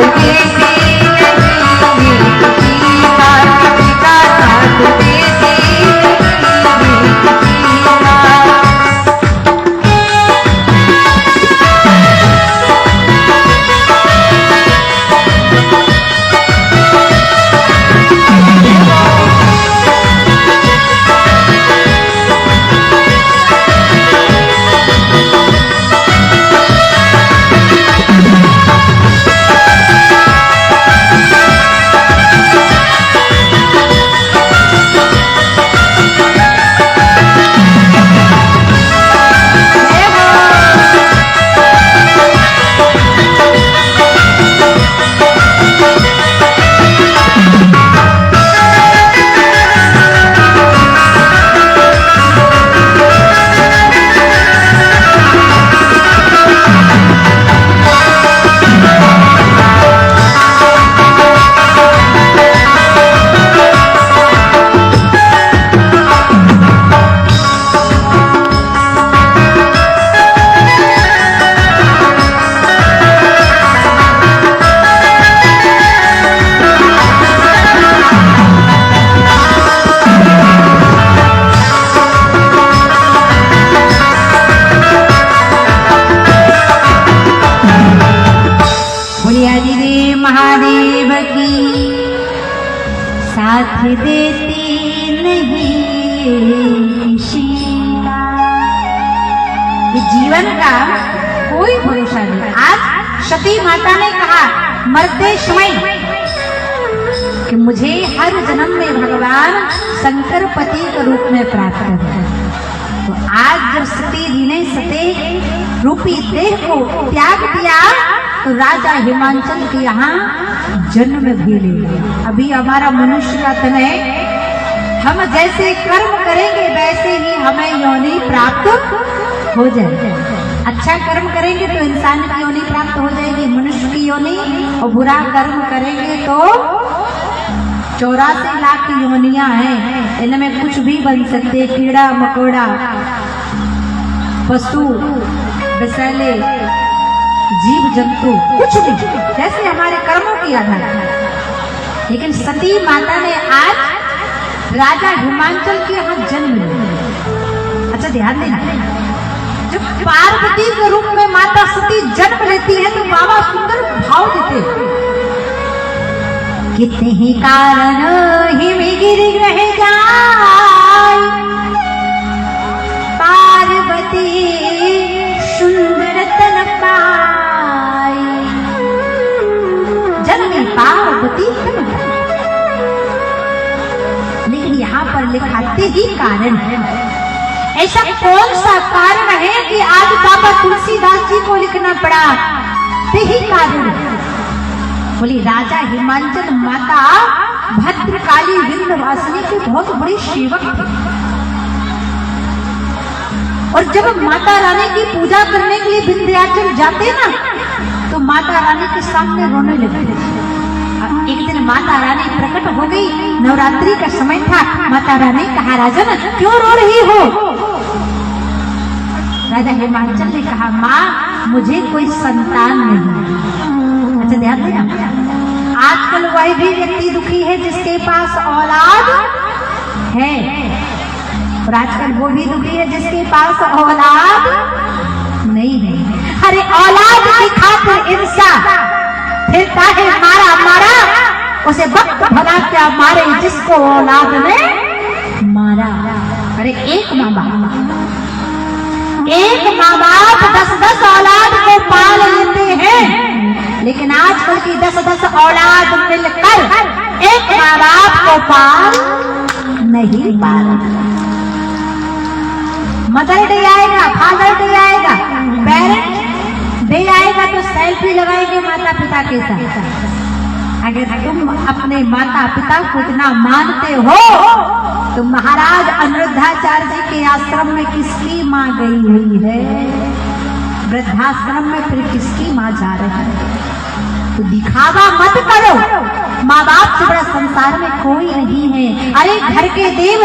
देती नहीं, किसी का साथ देती नहीं, किसी का। महादेव की साथ देती नहीं किसी का। ये जीवन का कोई भरोसा नहीं। आज सती माता ने कहा मरते समय कि मुझे हर जन्म में भगवान शंकर पति के रूप में प्राप्त है। तो आज जब सती जी ने सती रूपी देह को त्याग दिया तो राजा हिमांचल के यहाँ जन्म भी ले लिया। अभी हमारा मनुष्य का तन है, हम जैसे कर्म करेंगे वैसे ही हमें योनि प्राप्त हो जाए। अच्छा कर्म करेंगे तो इंसान की योनि प्राप्त हो जाएगी, मनुष्य की योनि, और बुरा कर्म करेंगे तो 84 लाख योनियां हैं, इनमें कुछ भी बन सकते, कीड़ा मकोड़ा, पशु, विषैले जीव जंतु, कुछ भी, जैसे हमारे कर्मों की आधार। लेकिन सती माता ने आज राजा हिमांचल के यहाँ जन्म लिया। अच्छा ध्यान देना, जब पार्वती के रूप में माता सती जन्म लेती है तो बाबा सुंदर भाव देते हैं। कितने ही कारण ही में गिर रह जाए पार्वती सुंदर तन पाई, जन्मी पार्वती तन। लेकिन यहाँ पर लिखाते ही कारण है। ऐसा कौन सा कारण है कि आज बाबा तुलसीदास जी को लिखना पड़ा? यही कारण है। बोली राजा हिमांचल माता भद्रकाली विंध्यवासिनी की बहुत बड़ी सेवक थी, और जब माता रानी की पूजा करने के लिए विंध्याचल जाते ना तो माता रानी के सामने रोने लगते। एक दिन माता रानी प्रकट हो गई, नवरात्रि का समय था। माता रानी कहा राजन क्यों रो रही हो? राजा हिमांचल ने कहा माँ मुझे कोई संतान नहीं। अच्छा ध्यान देना, आजकल वही भी व्यक्ति दुखी है जिसके पास औलाद है, और आजकल वो भी दुखी है जिसके पास औलाद नहीं है। अरे औलाद की खातिर इंसान फिरता है मारा मारा, उसे वक्त भला क्या मारे जिसको औलाद ने मारा। अरे एक माँ बाप 10-10 औलाद को पाल लेते हैं, लेकिन आजकल की 10-10 औलाद मिलकर एक माँ बाप को पाल नहीं पाल। मदर डे आएगा, फादर डे आएगा, पेरेंट डे आएगा तो सेल्फी लगाएंगे माता पिता के साथ। अगर तुम अपने माता पिता को इतना मानते हो तो महाराज अनिरुद्धाचार्य जी के आश्रम में किसकी माँ गई हुई है? वृद्धाश्रम में फिर किसकी माँ जा रही है? तो दिखावा मत करो, माँ बाप से बड़ा संसार में कोई नहीं है। अरे घर के देव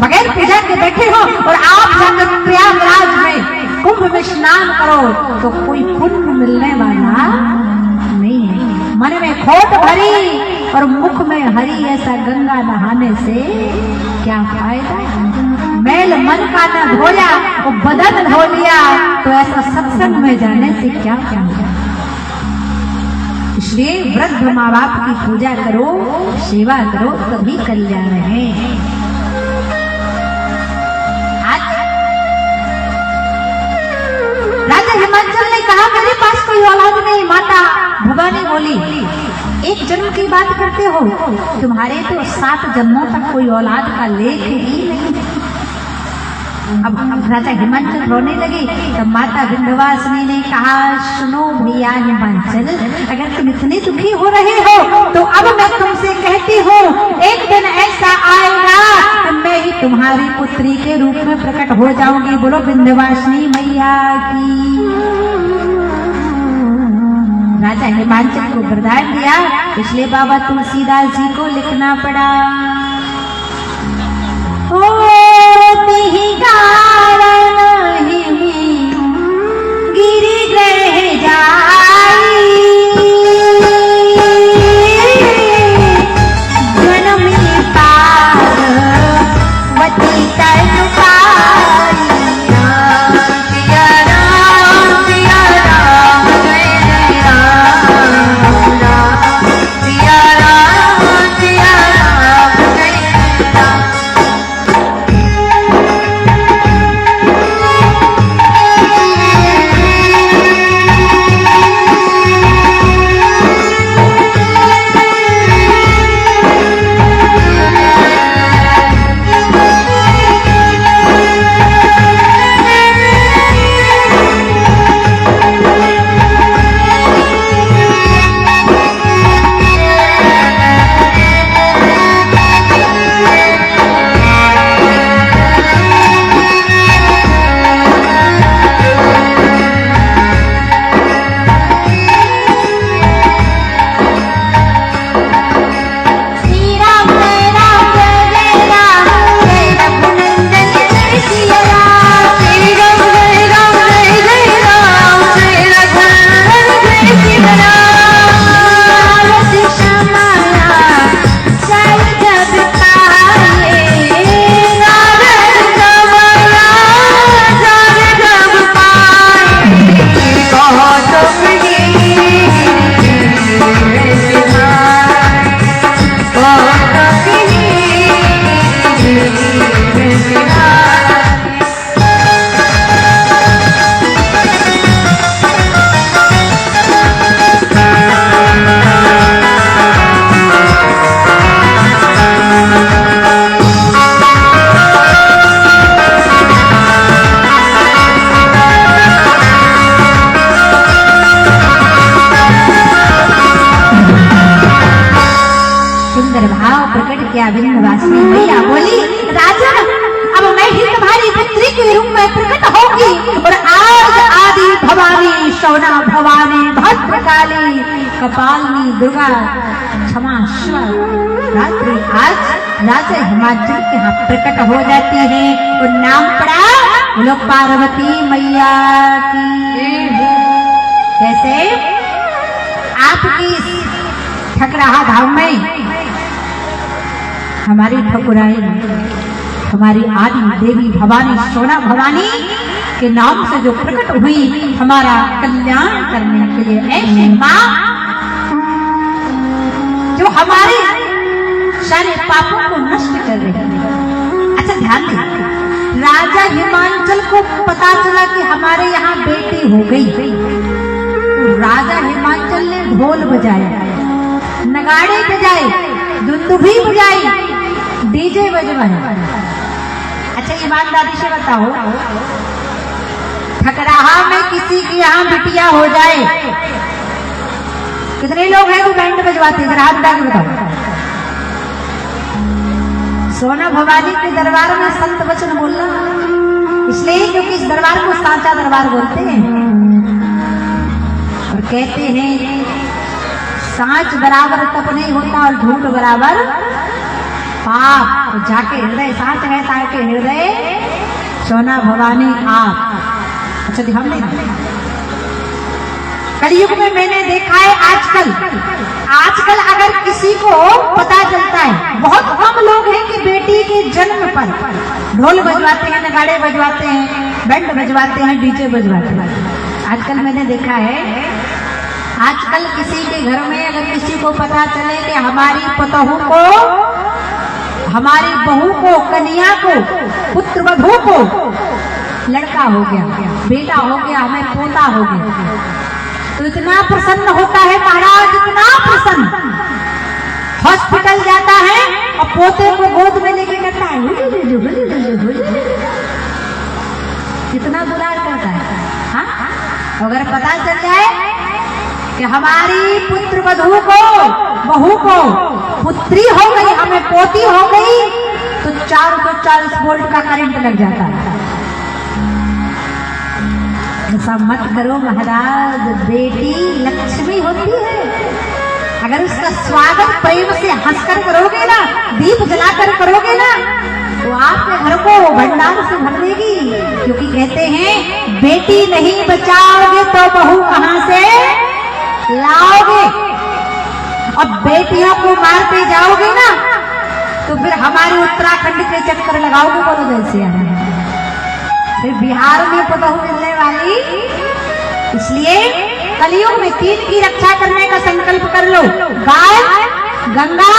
बगैर पूजा के बैठे हो और आप जाकर प्रयागराज में कुंभ में स्नान करो तो कोई पुण्य मिलने वाला नहीं है। मन में खोट भरी और मुख में हरी, ऐसा गंगा नहाने से क्या फायदा। मैल मन का न धोया वो बदन धो लिया, तो ऐसा सत्संग में जाने से क्या फायदा। इसलिए वृद्ध माँ बाप की पूजा करो, सेवा करो, तभी कल्याण है। राजा हिमाचल ने कहा मेरे पास कोई औलाद नहीं। माता भवानी बोली एक जन्म की बात करते हो, तुम्हारे तो 7 जन्मों तक कोई औलाद का लेख ही नहीं। अब राजा हिमाचल रोने लगे। तब माता विंध्यवासिनी ने कहा सुनो भैया हिमाचल, अगर तुम इतने दुखी हो रहे हो तो अब मैं तुमसे कहती हूँ एक दिन ऐसा आएगा मैं ही तुम्हारी पुत्री के रूप में प्रकट हो जाऊंगी। बोलो विंध्यवासिनी मैया की। राजा हिमाचल को वरदान दिया, इसलिए बाबा तुलसीदास जी को लिखना पड़ा। गिरी रह जाई जन्म पार्वती तन पाई। सिया राम सिया राम जय जय राम राम, सिया राम सिया राम जय जय राम। विंध्यवासिनी मैया बोली राजा अब मैं ही तुम्हारी पुत्री के रूप में प्रकट होगी और आज आदि भवानी शौना भवानी भद्रकाली कपालिनी दुर्गा क्षमा शिवा रात्रि आज राजा हिमाचल के यहाँ प्रकट हो जाती है और नाम पड़ा बोलो पार्वती मैया की। जैसे आपकी ठकराहा धाम में हमारी ठकुराई हमारी आदि देवी भवानी सोना भवानी के नाम से जो प्रकट हुई हमारा कल्याण करने के लिए, ऐसी माँ जो हमारे सारे पापों को नष्ट कर रही है। अच्छा ध्यान दें, राजा हिमाचल को पता चला कि हमारे यहाँ बेटी हो गई, तो राजा हिमाचल ने ढोल बजाया, नगाड़े बजाए, दुंदुभी बजाई, डीजे बजवाए। अच्छा ईमानदारी से बताओ, ठकराहा में किसी की यहाँ बिटिया हो जाए, कितने लोग हैं वो बैंड बजवाते हैं? हाथ डाल के बताओ। सोना भवानी के दरबार में संत वचन बोलना इसलिए क्योंकि इस दरबार को साचा दरबार बोलते हैं और कहते हैं सांच बराबर तप नहीं होता और झूठ बराबर पाप। तो जाके हृदय सांच है, ताके हृदय सोना भवानी आप। अच्छा ध्यान देना, कलयुग में मैंने देखा है आजकल अगर किसी को पता चलता है, बहुत कम लोग हैं कि बेटी के जन्म पर ढोल बजवाते हैं, नगाड़े बजवाते हैं, बैंड बजवाते हैं, डीजे बजवाते हैं। आजकल मैंने देखा है, आजकल किसी के घर में अगर किसी को पता चले कि हमारी पतोहू को, हमारी बहू को, कन्या को, पुत्र वधू को लड़का हो गया, बेटा हो गया, हमें पोता हो गया, तो इतना प्रसन्न होता है महाराज, इतना प्रसन्न। हॉस्पिटल जाता है और पोते को गोद में लेके करता है, कितना दुलार करता है। हाँ, अगर पता चल जाए कि हमारी पुत्र वधू को, बहू को पुत्री हो गई, हमें पोती हो गई, तो 440 वोल्ट का करंट लग जाता है। ऐसा मत करो महाराज, बेटी लक्ष्मी होती है। अगर उसका स्वागत प्रेम से हंसकर करोगे ना, दीप जलाकर करोगे ना, तो आपके घर को भंडार से भर देगी। क्योंकि कहते हैं बेटी नहीं बचाओगे तो बहू कहां से लाओगे। अब बेटियों को मारते जाओगे ना, तो फिर हमारे उत्तराखंड के चक्कर लगाओगे, बोलो जैसे आ रहा है, फिर बिहार में बहू मिलने वाली। इसलिए कलयुग में 3 की रक्षा करने का संकल्प कर लो, गाय, गंगा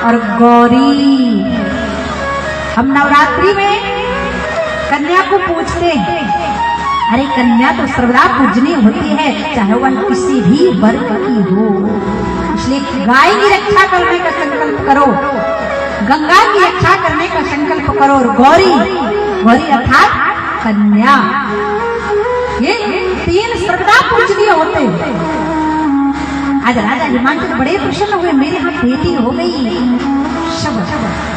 और गौरी। हम नवरात्रि में कन्या को पूछते हैं, अरे कन्या तो सर्वदा पूजनीय होती है, चाहे वह किसी भी वर्ग की हो। इसलिए गाय की रक्षा करने का संकल्प करो, गंगा की रक्षा करने का संकल्प करो, और गौरी अर्थात कन्या, ये 3 सर्वदा पूजनीय होते हैं। आज राजा हिमांशु बड़े प्रसन्न हुए, मेरे यहाँ बेटी हो गई। शब्द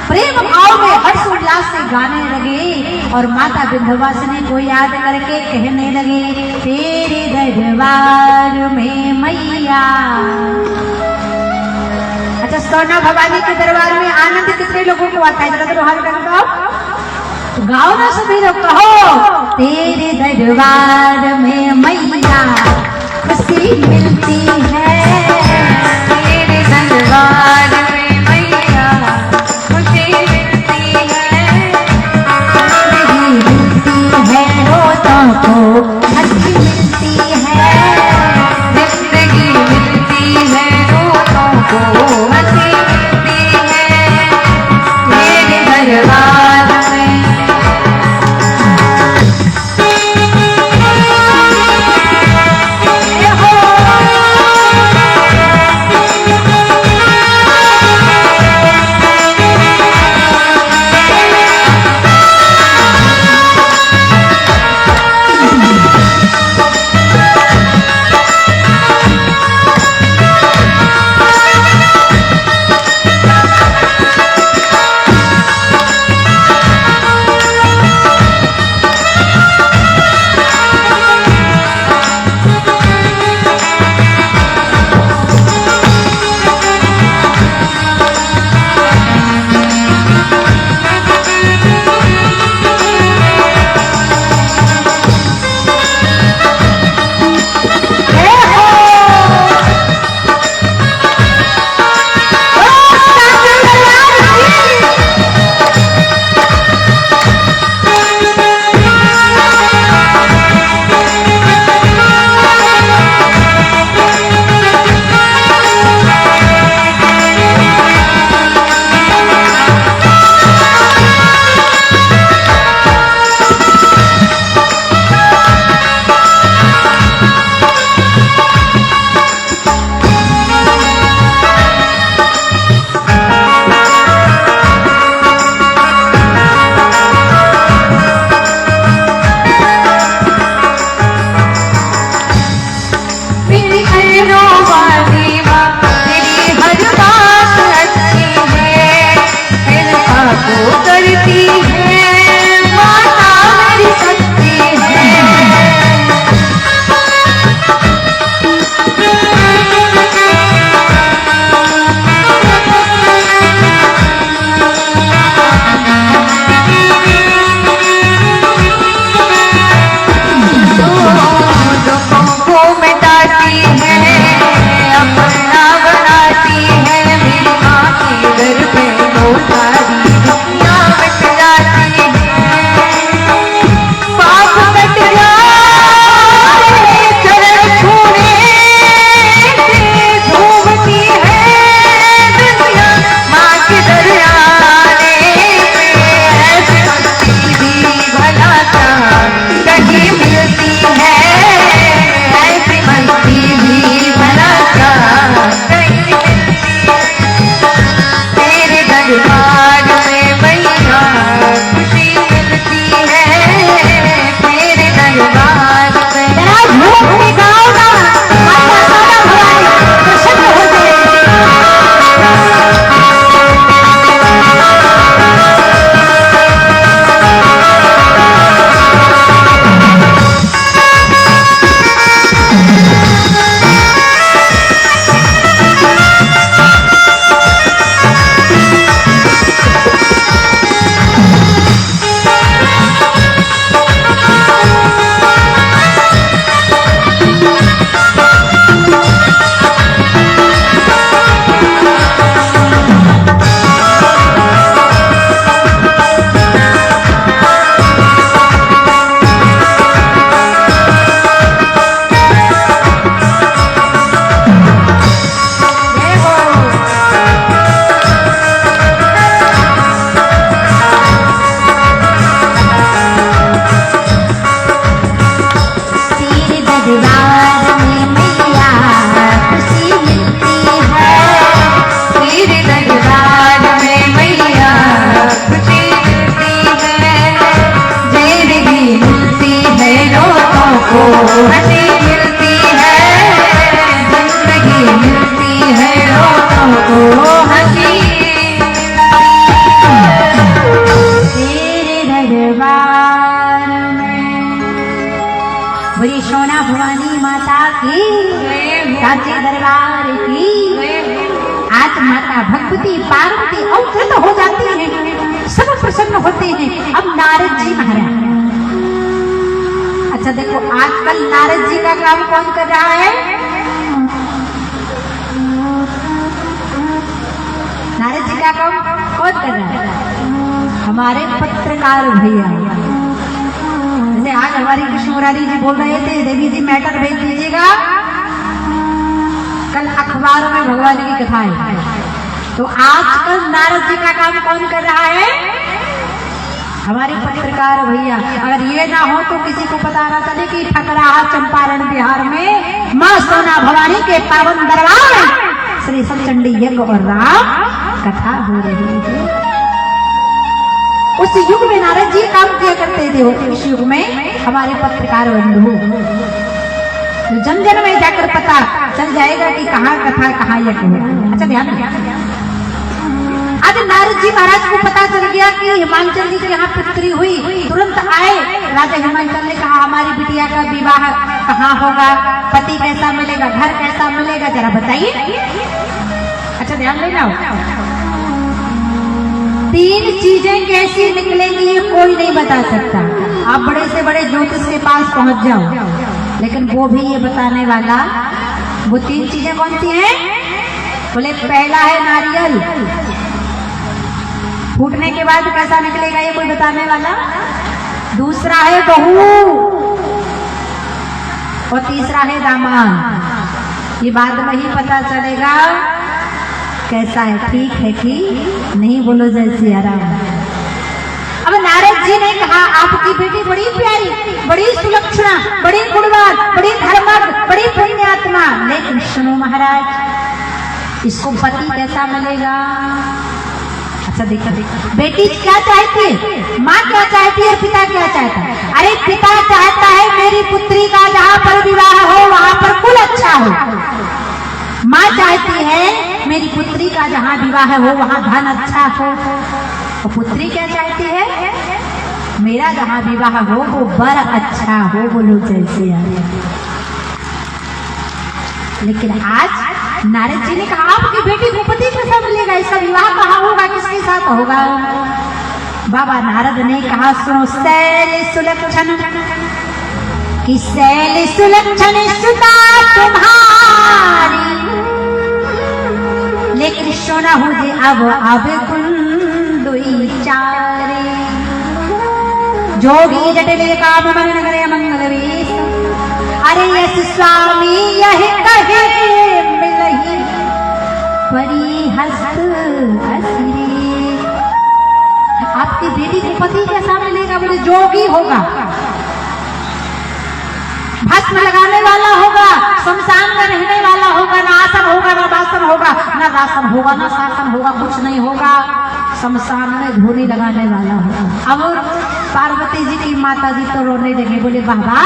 प्रेम भाव में हर्ष उल्लास से गाने लगे और माता विंध्यवासिनी को याद करके कहने लगे, तेरे दरबार में मैया। अच्छा, सोना भवानी के दरबार में आनंद कितने लोगों को आता है, जरा हाथ लगाओ, गाओ ना सभी लोग, कहो तेरे दरबार में मैया खुशी मिलती है, तेरे दरबार में मैया खुशी मिलती है, नहीं मिलती है रोतों को हंसी मिलती है, जिंदगी मिलती है रोतों को हंसी मिलती है, तेरे दरबार में। माता की, साचे दरबार की। आज माता भगवती पार्वती अवतरित हो जाती हैं, सब प्रसन्न होते हैं। अब नारद जी महाराज, अच्छा देखो आजकल नारद जी का काम कौन कर रहा है? नारद जी का काम कौन कर रहा है? हमारे पत्रकार भैया। जैसे आज हमारी कृष्ण मुरारी जी बोल रहे थे, देवी जी मैटर भेज दीजिएगा, कल अखबारों में भगवान की कथा है। तो आजकल नारद जी का काम कौन कर रहा है? हमारे पत्रकार भैया। अगर ये ना हो तो किसी को पता ना चले कि ठकराहा चंपारण बिहार में माँ सोना भवानी के पावन दरबार श्री सचंडी यज्ञ और राम कथा हो रही है। उस युग में नारद जी काम किया करते थे। इस युग में हमारे पत्रकार बंधु जन जन में जाकर पता चल जाएगा कि कहाँ कथा कहाँ यज्ञ है। अच्छा ध्यान रखिए, आज नारद जी महाराज को पता चल गया कि हिमांचल जी के यहाँ पुत्री हुई। तुरंत आए राजा हिमांचल ने कहा हमारी बिटिया का विवाह कहाँ होगा, पति कैसा मिलेगा, घर कैसा मिलेगा, जरा बताइए। अच्छा ध्यान देना, 3 चीजें कैसी निकलेंगी ये कोई नहीं बता सकता। आप बड़े से बड़े ज्योतिष के पास पहुंच जाओ, लेकिन वो भी ये बताने वाला, वो 3 चीजें कौन सी हैं? बोले पहला है नारियल, फूटने के बाद कैसा निकलेगा ये कोई बताने वाला। दूसरा है बहू और तीसरा है दामाद। ये बाद में ही पता चलेगा कैसा है, ठीक है कि नहीं। बोलो जय सिया राम। अब नारद जी ने कहा आपकी बेटी बड़ी प्यारी, बड़ी सुलक्षणा, बड़ी गुणवान, बड़ी धर्मक, बड़ी पुण्यात्मा, लेकिन सुनो महाराज इसको पति कैसा मिलेगा? अच्छा देखो बेटी क्या चाहती है, माँ क्या चाहती है, पिता क्या चाहता है? अरे पिता चाहता है मेरी पुत्री का जहाँ पर विवाह हो वहाँ पर कुल अच्छा हो। माँ चाहती है मेरी पुत्री का जहाँ विवाह हो वहाँ धन अच्छा हो। और पुत्री क्या चाहती है? मेरा जहाँ विवाह हो वो वर अच्छा हो। बोलो जैसे आए। लेकिन आज नारद जी ने कहा आपकी बेटी को पति कैसा मिलेगा, इसका विवाह कहाँ होगा, किसके साथ होगा? बाबा नारद ने कहा सुनो शैल सुलक्षण कि शैल सुलक्षण सुता तुम्हारी, लेकिन सोना हो जे अब कुंदुई चारे, जोगी जटिल काम मन करे मंगल वेश। अरे यस स्वामी यह कहे मिलही परी हस्त हसरी। आपकी बेटी को पति कैसा मिलेगा? बोले जोगी होगा, भस्म लगाने वाला होगा, शमशान में रहने वाला होगा, ना आसन होगा ना वासन होगा, ना रासन होगा ना शासन होगा, कुछ नहीं होगा, शमशान में धूनी लगाने वाला होगा। अब पार्वती जी की माता जी तो रोने लगे, बोले बाबा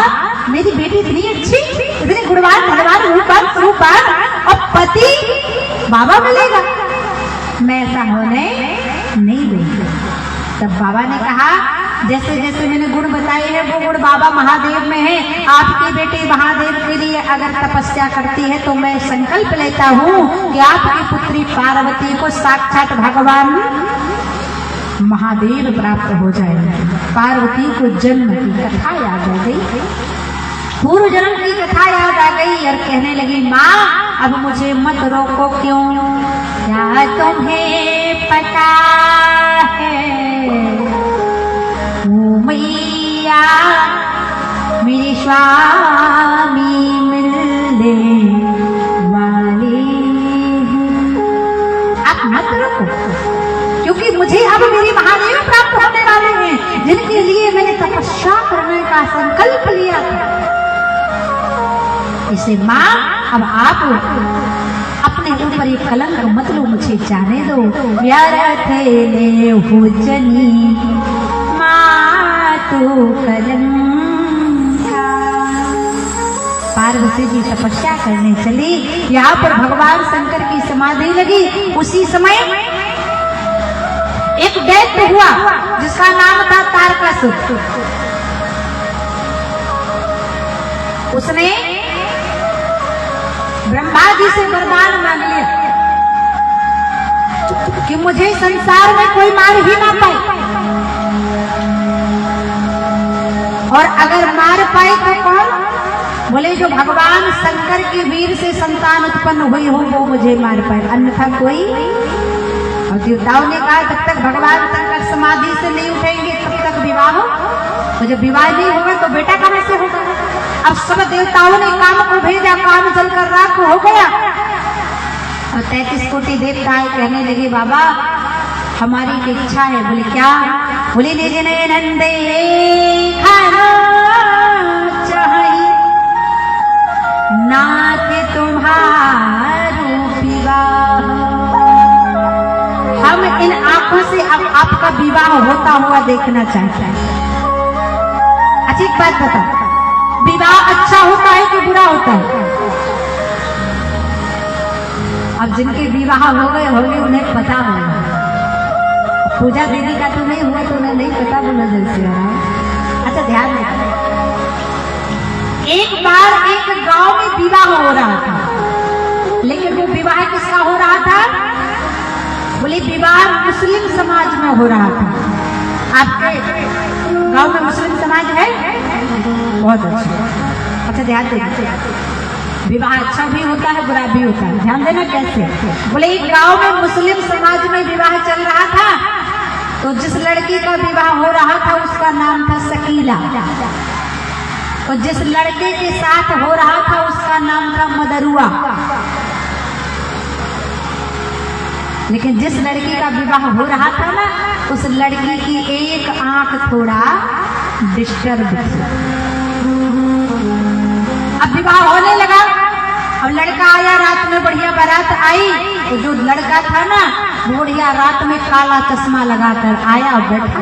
मेरी बेटी इतनी अच्छी, इतनी गुणवान धनवान रूपवान और पति बाबा मिलेगा, मैं ऐसा होने नहीं दूंगी। तब बाबा ने कहा जैसे जैसे मैंने गुण बताए हैं वो गुण बाबा महादेव में है। आपकी बेटी महादेव के लिए अगर तपस्या करती है तो मैं संकल्प लेता हूँ कि आपकी पुत्री पार्वती को साक्षात भगवान महादेव प्राप्त हो जाएगा। पार्वती को जन्म की कथा याद आ गई, पूर्व जन्म की कथा याद आ गई और कहने लगी माँ अब मुझे मत रोको क्यों, क्या तुम्हें पता है मैया मेरे स्वामी मिलने वाले हैं। आप मत रुको क्योंकि मुझे अब मेरी महादेव प्राप्त होने वाले हैं जिनके लिए मैंने तपस्या करने का संकल्प लिया था। इसे माँ अब आप अपने ऊपर एक कलंक मत लो, मुझे जाने दो। व्यर्थ ले हो जनी तो कलंका। पार्वती जी तपस्या करने चली, यहाँ पर भगवान शंकर की समाधि लगी। उसी समय एक दैत्य हुआ जिसका नाम था तारकासुर। उसने ब्रह्मा जी से वरदान मांग लिया कि मुझे संसार में कोई मार ही ना पाए, और अगर मार पाए तो कौन? बोले जो भगवान शंकर के वीर से संतान उत्पन्न हुई हो वो मुझे मार पाए, अन्यथा कोई। और देवताओं ने कहा तब तक भगवान शंकर समाधि से नहीं उठेंगे तब तक विवाह हो, तो जब विवाह नहीं होगा तो बेटा कहां से होगा? अब सब देवताओं ने काम को भेजा, काम जलकर राख हो गया। और 33 कोटि देवता कहने लगे बाबा हमारी की इच्छा है। बोले क्या? बोले निज नंदे खाना चाहिए नाथ तुम्हारो विवाह। हम इन आंखों से अब आपका विवाह होता हुआ देखना चाहते हैं। अच्छी बात बता, विवाह अच्छा होता है कि बुरा होता है? अब जिनके विवाह हो गए होंगे उन्हें पता होगा। पूजा दीदी का तो नहीं हुआ तो उन्हें नहीं पता, बोला जैसे। अच्छा ध्यान दें, एक बार एक गांव में विवाह हो रहा था, लेकिन वो विवाह किसका हो रहा था? बोले विवाह मुस्लिम समाज में हो रहा था। आपके गांव में मुस्लिम समाज है? बहुत अच्छा। अच्छा ध्यान देना, विवाह अच्छा भी होता है बुरा भी होता है, ध्यान देना कैसे। बोले एक गांव में मुस्लिम समाज में विवाह चल रहा था, तो जिस लड़की का विवाह हो रहा था उसका नाम था शकीला, और जिस लड़के के साथ हो रहा था उसका नाम था मदरुआ। लेकिन जिस लड़की का विवाह हो रहा था ना, उस लड़की की एक आंख थोड़ा डिस्टर्ब थी। अब विवाह होने लगा, अब लड़का आया, रात में बढ़िया बारात आई, तो जो लड़का था ना बढ़िया रात में काला चश्मा लगाकर आया और बैठा।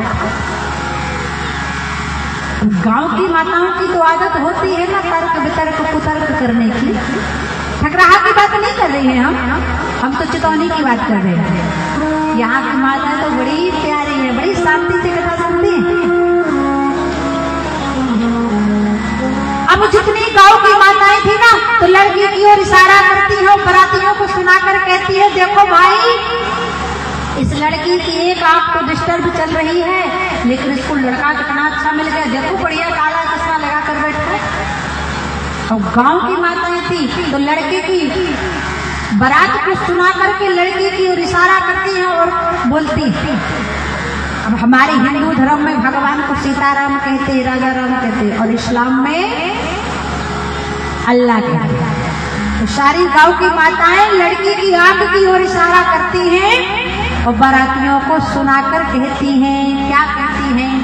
गांव की माताओं की तो आदत होती है ना तर्क वितर्क कुतर्क करने की। ठकराहा की बात नहीं कर रही है हम तो चितौनी की बात कर रहे हैं। यहाँ की माता तो बड़ी प्यारी है, बड़ी शांति से कथा सुनती है। अब जितनी गांव की माताएं थी ना, तो लड़की की ओर इशारा करती है, बरातियों को सुनाकर कहती है देखो भाई इस लड़की की एक आंख तो डिस्टर्ब चल रही है, लेकिन इसको लड़का कितना अच्छा मिल गया, देखो बढ़िया काला चश्मा लगा कर बैठा है। और गांव की माताएं थी तो लड़के की बारात को सुना करके लड़की की ओर इशारा करती है और बोलती है। अब हमारे हिंदू धर्म में भगवान को सीताराम कहते हैं, राजा राम कहते हैं, और इस्लाम में अल्लाह कहते हैं। तो सारी गांव की माताएं लड़की की आंख की ओर इशारा करती हैं और बारातियों को सुनाकर कहती हैं, क्या कहती हैं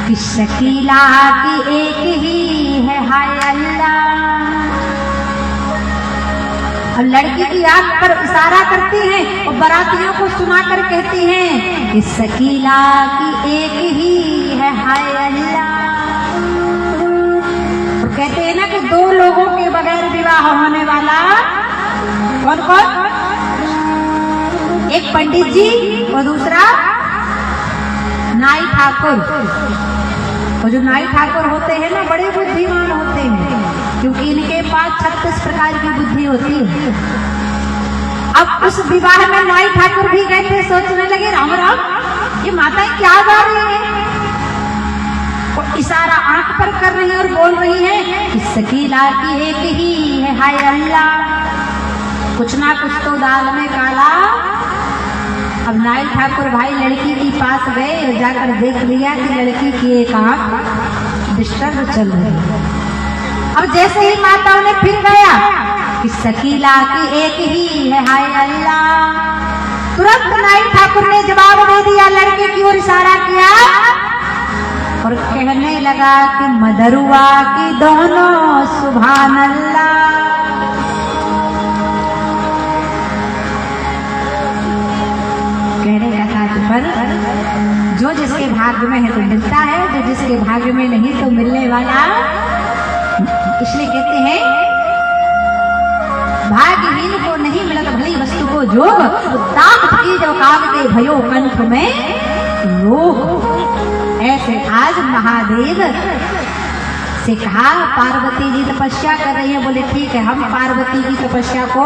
कि शकीला की एक ही है हाय अल्लाह। और लड़की की आंख पर इशारा करती हैं और बारातियों को सुनाकर कहती हैं कि शकीला की एक ही है हाय अल्लाह। और कहते हैं ना कि दो लोगों के बगैर विवाह होने वाला कौन कौन? एक पंडित जी और दूसरा नाई ठाकुर। और जो नाई ठाकुर होते हैं ना बड़े बुद्धिमान होते हैं, क्योंकि इनके पास 36 प्रकार की बुद्धि होती है। अब उस विवाह में नाई ठाकुर भी गए थे, सोचने लगे राम राम ये माताएं क्या गा रही हैं, और इशारा आंख पर कर रही है और बोल रही है कि शकीला की एक ही है हाय अल्लाह। कुछ ना कुछ तो दाल में काला। अब नाई ठाकुर भाई लड़की के पास गए और जाकर देख लिया कि लड़की की एक आंख डिस्टर्ब चल रही है। अब जैसे ही माताओं ने फिर गया कि शकीला की एक ही है हाय अल्लाह, तुरंत नाई ठाकुर ने जवाब दे दिया, लड़के की ओर इशारा किया और कहने लगा कि मदरुआ की दोनों सुभान अल्लाह। कहने का तात्पर्य जो जिसके भाग्य में है तो मिलता है, जो जिसके भाग्य में नहीं तो मिलने वाला। इसलिए कहते हैं भाग्यहीन को नहीं मिलत भली वस्तु को जोग, ताक की जो काग के भयो कंठ में रोग। ऐसे आज महादेव से कहा पार्वती जी तपस्या कर रही है। बोले ठीक है, हम पार्वती की तपस्या को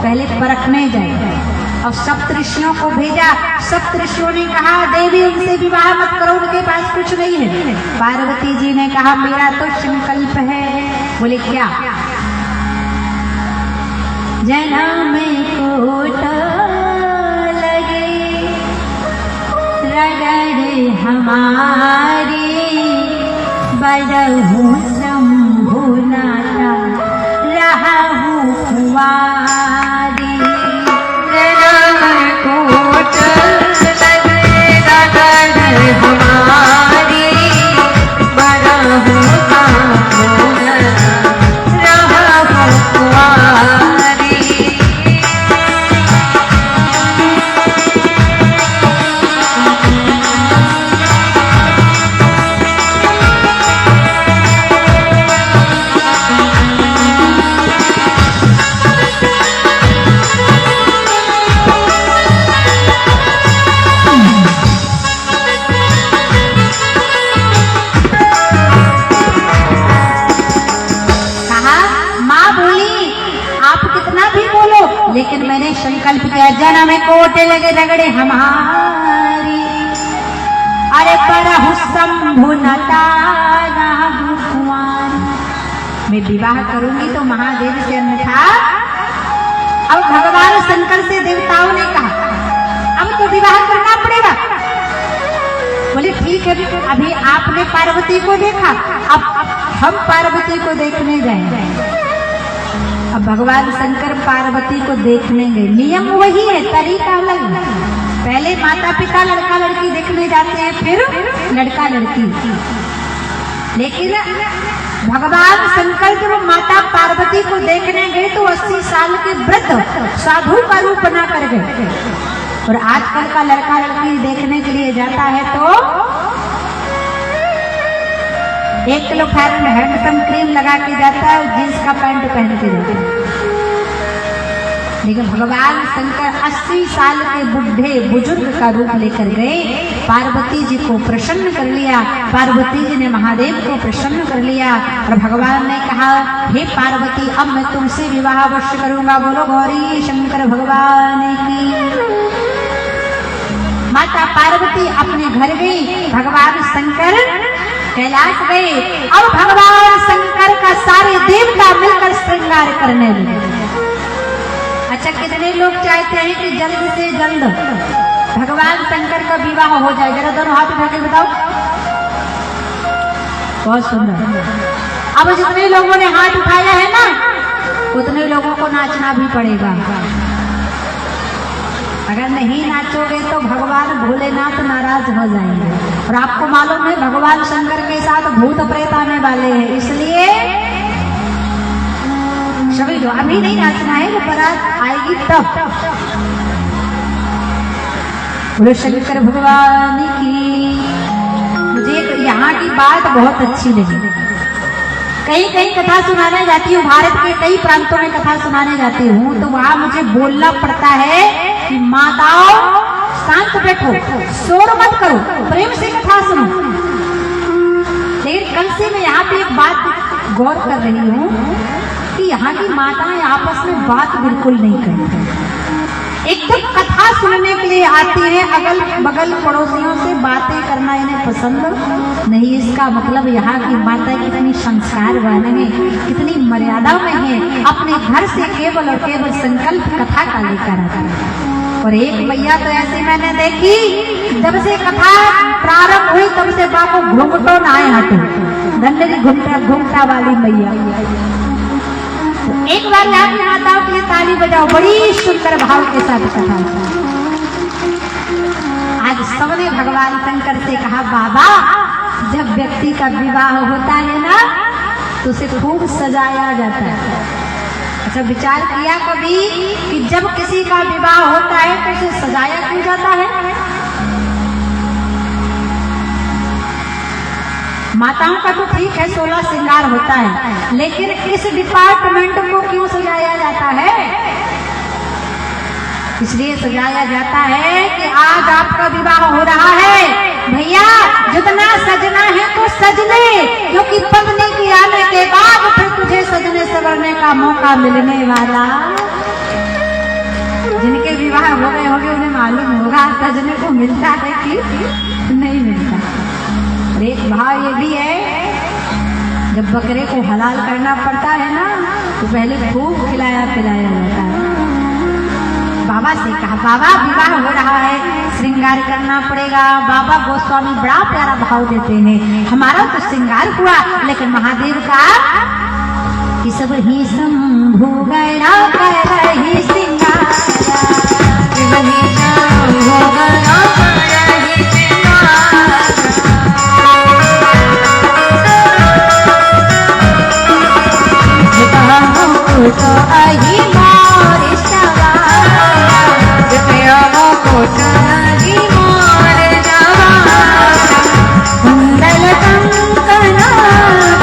पहले परखने जाएंगे। और सप्तऋषियों को भेजा। सप्तऋषियों ने कहा देवी उनसे विवाह मत करो, उनके पास कुछ नहीं है। पार्वती जी ने कहा मेरा तो संकल्प है। बोले क्या? जन्म कोट लगे रगड़ हमारी, बरहु शंभु नाथा रहु कुंवारी। कोट लगे रगड़ हमारी, बरहु शंभु रहु कुंवारी। लेकिन मैंने संकल्प किया जन्म कोट लगे रगड़े हमारी, अरे बरहु शंभु नता रहु कुंवारी। मैं विवाह करूंगी तो महादेव से अन्यथा। अब भगवान शंकर से देवताओं ने कहा अब तो विवाह करना पड़ेगा। बोले ठीक है, अभी आपने पार्वती को देखा, अब हम पार्वती को देखने जाएंगे। अब भगवान शंकर पार्वती को देखने गए। नियम वही है, तरीका अलग है। पहले माता पिता लड़का लड़की देखने जाते हैं, फिर लड़का लड़की। लेकिन भगवान शंकर जब माता पार्वती को देखने गए तो 80 साल के वृद्ध साधु का रूप बना कर गए। और आजकल का लड़का लड़की देखने के लिए जाता है तो 1 kilo fair and handsome cream लगा के जाता है, जींस का पैंट पहन के जाता है। लेकिन भगवान शंकर 80 साल के बुढ़े बुजुर्ग का रूप लेकर गए, पार्वती जी को प्रसन्न कर लिया। पार्वती जी ने महादेव को प्रसन्न कर लिया और भगवान ने कहा हे पार्वती अब मैं तुमसे विवाह अवश्य करूंगा। बोलो गौरी शंकर भगवान की। माता पार्वती अपने घर गई, भगवान शंकर कैलाश गए। अब भगवान शंकर का सारे देवता मिलकर श्रृंगार करने लगे। अच्छा, कितने लोग चाहते हैं कि जल्द से जल्द भगवान शंकर का विवाह हो जाए? जरा दोनों हाथ उठा के बताओ। बहुत सुंदर। अब जितने लोगों ने हाथ उठाया है ना, उतने लोगों को नाचना भी पड़ेगा। अगर नहीं नाचोगे तो भगवान भोलेनाथ नाराज हो जाएंगे। और आपको मालूम है भगवान शंकर के साथ भूत प्रेत आने वाले हैं, इसलिए सभी लोग अभी नहीं नाचना है, वो बारात आएगी तब। बोलो शंकर भगवान की। मुझे यहाँ की बात बहुत अच्छी लगी। कहीं कहीं कथा सुनाने जाती हूँ, भारत के कई प्रांतों में कथा सुनाने जाती हूँ, तो वहां मुझे बोलना पड़ता है कि माताओं शांत बैठो, शोर मत करो, प्रेम से कथा सुनो। लेकिन कल से मैं यहाँ पे एक बात गौर कर रही हूँ कि यहाँ की माताएं आपस में बात बिल्कुल नहीं करती, एकदम कथा सुनने के लिए आती है। अगल बगल पड़ोसियों से बातें करना इन्हें पसंद नहीं। इसका मतलब यहाँ की माताएं कितनी संस्कारवान है, कितनी मर्यादा में है, अपने घर से केवल और केवल संकल्प कथा का लेकर आता है। और एक मैया तो ऐसी मैंने देखी, जब से कथा प्रारंभ हुई तब से बापू घूमटो ना हटो, गंदगी घूमटा वाली मैया। एक बार यहाँ की माताओं के लिए ताली बजाओ, बड़ी सुंदर भाव के साथ कथा। आज सबने भगवान शंकर से कहा बाबा जब व्यक्ति का विवाह होता है ना तो उसे खूब सजाया जाता है। अच्छा, विचार किया कभी कि जब किसी का विवाह होता है तो उसे सजाया क्यों जाता है? माताओं का तो ठीक है 16 श्रृंगार होता है, लेकिन इस डिपार्टमेंट को क्यों सजाया जाता है? इसलिए सजाया जाता है कि आज आपका विवाह हो रहा है, भैया जितना सजना है तो सज ले, क्योंकि पत्नी के आने के बाद फिर तुझे सजने सवरने का मौका मिलने वाला। जिनके विवाह हो गए होंगे उन्हें मालूम होगा सजने को मिलता है कि नहीं मिलता। एक भाव ये भी है, जब बकरे को हलाल करना पड़ता है ना तो पहले खूब खिलाया पिलाया जाता है। बाबा से कहा, बाबा विवाह हो रहा है, श्रृंगार करना पड़ेगा। बाबा गोस्वामी बड़ा प्यारा भाव देते हैं, हमारा तो श्रृंगार हुआ लेकिन महादेव का कि सब ही शंभु गया कर ही श्रृंगार, तो अही मोर सवार, कुंडल कंकण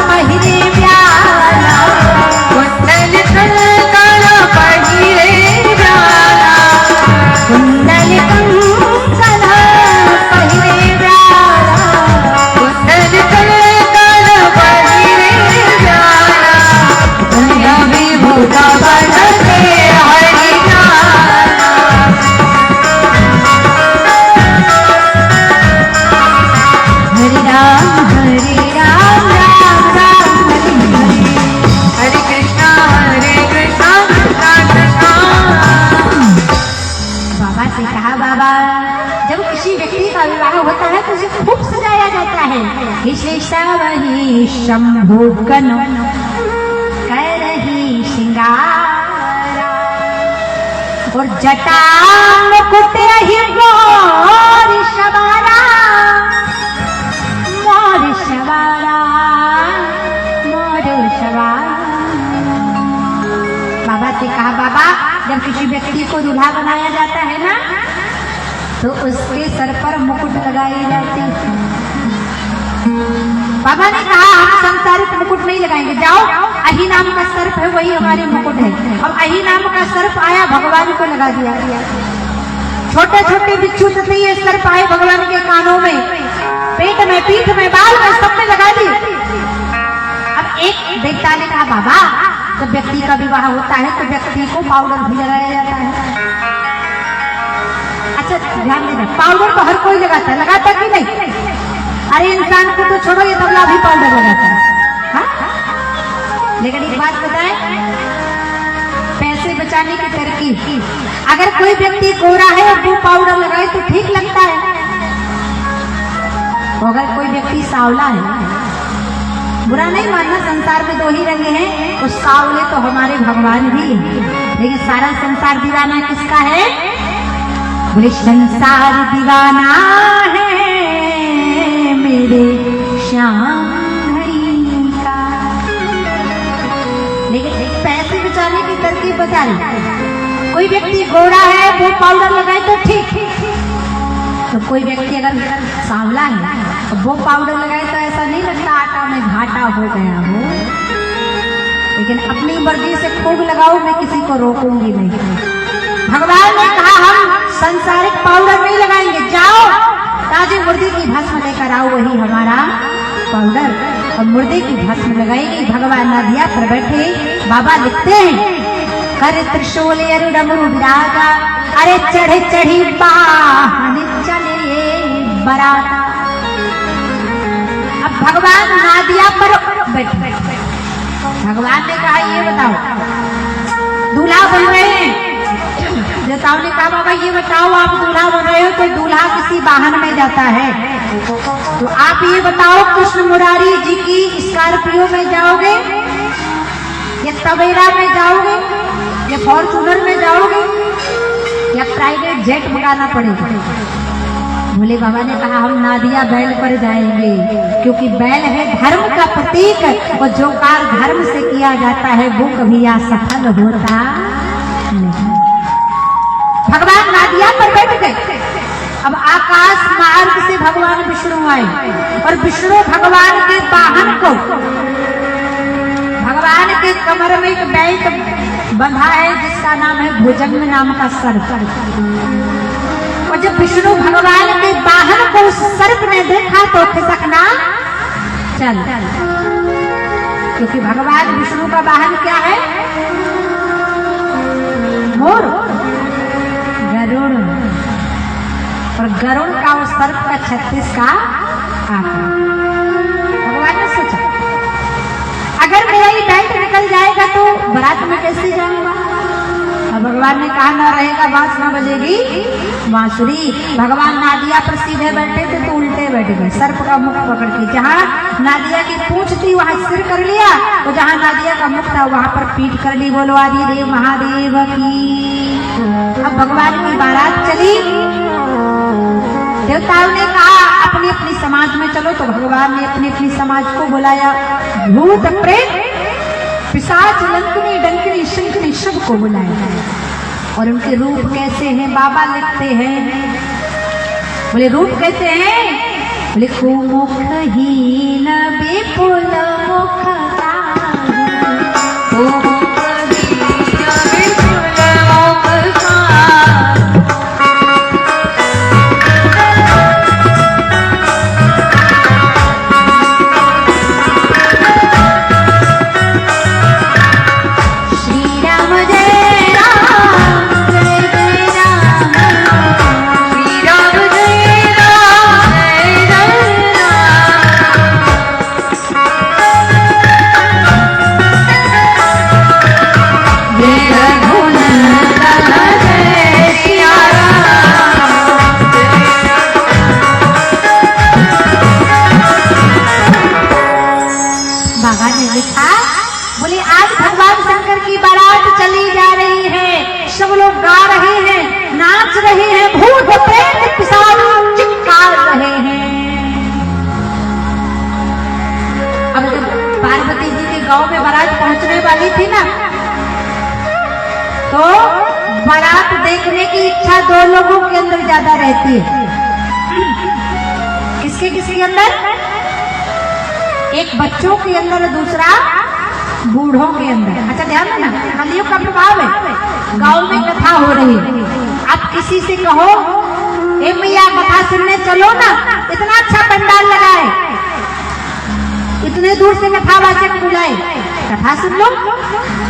पहिरे प्याला, कुंडल कंकण पहिरे प्याला, कुंडल कंकण पहिरे प्याला, कुंडल कंकण पहिरे प्याला, दुनिया में भूता बढ़ते हरि नाम, हरि राम राम राम हरि हरि, हरे कृष्णा कृष्ण राम। बाबा से कहा, बाबा जब किसी व्यक्ति का विवाह होता है तो उसे खूब सजाया जाता है। विशेषा वही शंभु कन कर रही श्रृंगार, और जटा मुकुट ही मोर सवारा, मोर सवारा, मोर सवारा। बाबा से कहा, बाबा जब किसी व्यक्ति को दूल्हा बनाया जाता है ना तो उसके सर पर मुकुट लगाई जाती है। बाबा ने कहा, हम संसारिक मुकुट नहीं लगाएंगे, जाओ अही नाम का सर्प है वही हमारे मुकुट है। अब अही नाम का सर्प आया, भगवान को लगा दिया। छोटे छोटे बिच्छू से ये सर्प आए भगवान के कानों में, पेट में, पीठ में, बाल में, सब में लगा दिए। अब एक बेटा ने कहा, बाबा जब व्यक्ति का विवाह होता है तो व्यक्ति को पाउडर भी लगाया जाता है। अच्छा ध्यान देना, पाउडर तो हर कोई लगाता है, लगाता कि नहीं? अरे इंसान को तो छोड़ो, ये तबला भी पाउडर लगाता है। हाँ? लेकिन एक बात बताएं, पैसे बचाने की तरकीब, अगर कोई व्यक्ति गोरा है और वो पाउडर लगाए तो ठीक लगता है, तो अगर कोई व्यक्ति सांवला है, बुरा नहीं मानना, संसार में दो ही रंग हैं, उस सांवले तो हमारे भगवान भी हैं, लेकिन सारा संसार दीवाना किसका है? बोले संसार दीवाना है मेरे श्याम हरि का। लेकिन पैसे बचाने की तरकीब बता रही, कोई व्यक्ति गोरा है वो पाउडर लगाए तो ठीक, तो कोई व्यक्ति अगर सांवला है तो वो पाउडर लगाए तो ऐसा नहीं लगता आटा में घाटा हो गया हो। लेकिन अपनी मर्जी से खूब लगाओ, मैं किसी को रोकूंगी नहीं। भगवान ने कहा हम संसारिक पाउडर नहीं लगाएंगे, जाओ ताजे मुर्दे की भस्म लेकर आओ, वही हमारा पाउडर, और मुर्दे की भस्म लगाएगी। भगवान नदिया पर बैठे बाबा लिखते हैं, कर त्रिशूल अरुडमु विरागा, अरे चढ़े चढ़ी बाहन चले बराता। अब भगवान नादिया पर बैठे, भगवान ने कहा ये बताओ दूल्हा बन रहे हैं। जताओ ने कहा, बाबा ये बताओ आप दूल्हा बन रहे हो तो दूल्हा किसी वाहन में जाता है, तो आप ये बताओ कृष्ण मुरारी जी की स्कॉर्पियो में जाओगे या तवेरा में जाओगे या फॉर्चूनर में जाओगे या प्राइवेट जेट मंगाना पड़ेगा? भोले बाबा ने कहा हम नादिया बैल पर जाएंगे, क्योंकि बैल है धर्म का प्रतीक, और जो कार्य धर्म से किया जाता है वो कभी असफल होता नहीं। भगवान नादिया पर बैठ गए। अब आकाश मार्ग से भगवान विष्णु आए, और विष्णु भगवान के वाहन को, भगवान के कमर में एक बेल्ट बंधा है जिसका नाम है भुजंग नाम का सर्प, और जब विष्णु भगवान के वाहन को उस सर्प ने देखा तो खिसकना चल, क्योंकि भगवान विष्णु का वाहन क्या है? मोर, गरुड़, और गरुड़ का उस सर्प का 36 का आंकड़ा। भगवान ने सोचा अगर मेरा ये बेल्ट निकल जाएगा तो बारात में कैसे जाऊंगा? और भगवान ने कहा ना रहेगा बांस ना बजेगी बांसुरी। भगवान नादिया पर सीधे बैठे थे तो उल्टे बैठ गए, सर्प का मुख पकड़ के। जहाँ नादिया की पूंछ थी वहां सिर कर लिया, और जहाँ नादिया का मुख था वहां पर पीठ कर ली। बोलो आदिदेव महादेव की। अब भगवान की बारात चली। देवताओं ने कहा अपनी अपनी समाज में चलो, तो भगवान ने अपनी अपनी समाज को बुलाया। भूत प्रेत पिशाच लंकनी डंकनी शंकनी सबको बुलाया। और उनके रूप कैसे हैं बाबा लिखते हैं। बोले रूप कैसे हैं? बोले कुमुखहीन विपुल मुखता, गांव में बारात पहुंचने वाली थी ना, तो बारात देखने की इच्छा दो लोगों के अंदर ज्यादा रहती है। किसके किसके अंदर? एक बच्चों के अंदर, दूसरा बूढ़ों के अंदर। अच्छा ध्यान देना, कलियुग का प्रभाव है। गांव में कथा हो रही है, आप किसी से कहो ए मैया कथा सुनने चलो ना, इतना अच्छा पंडाल लगा है, इतने दूर से कथावाचक बुलाए, कथा सुन लो।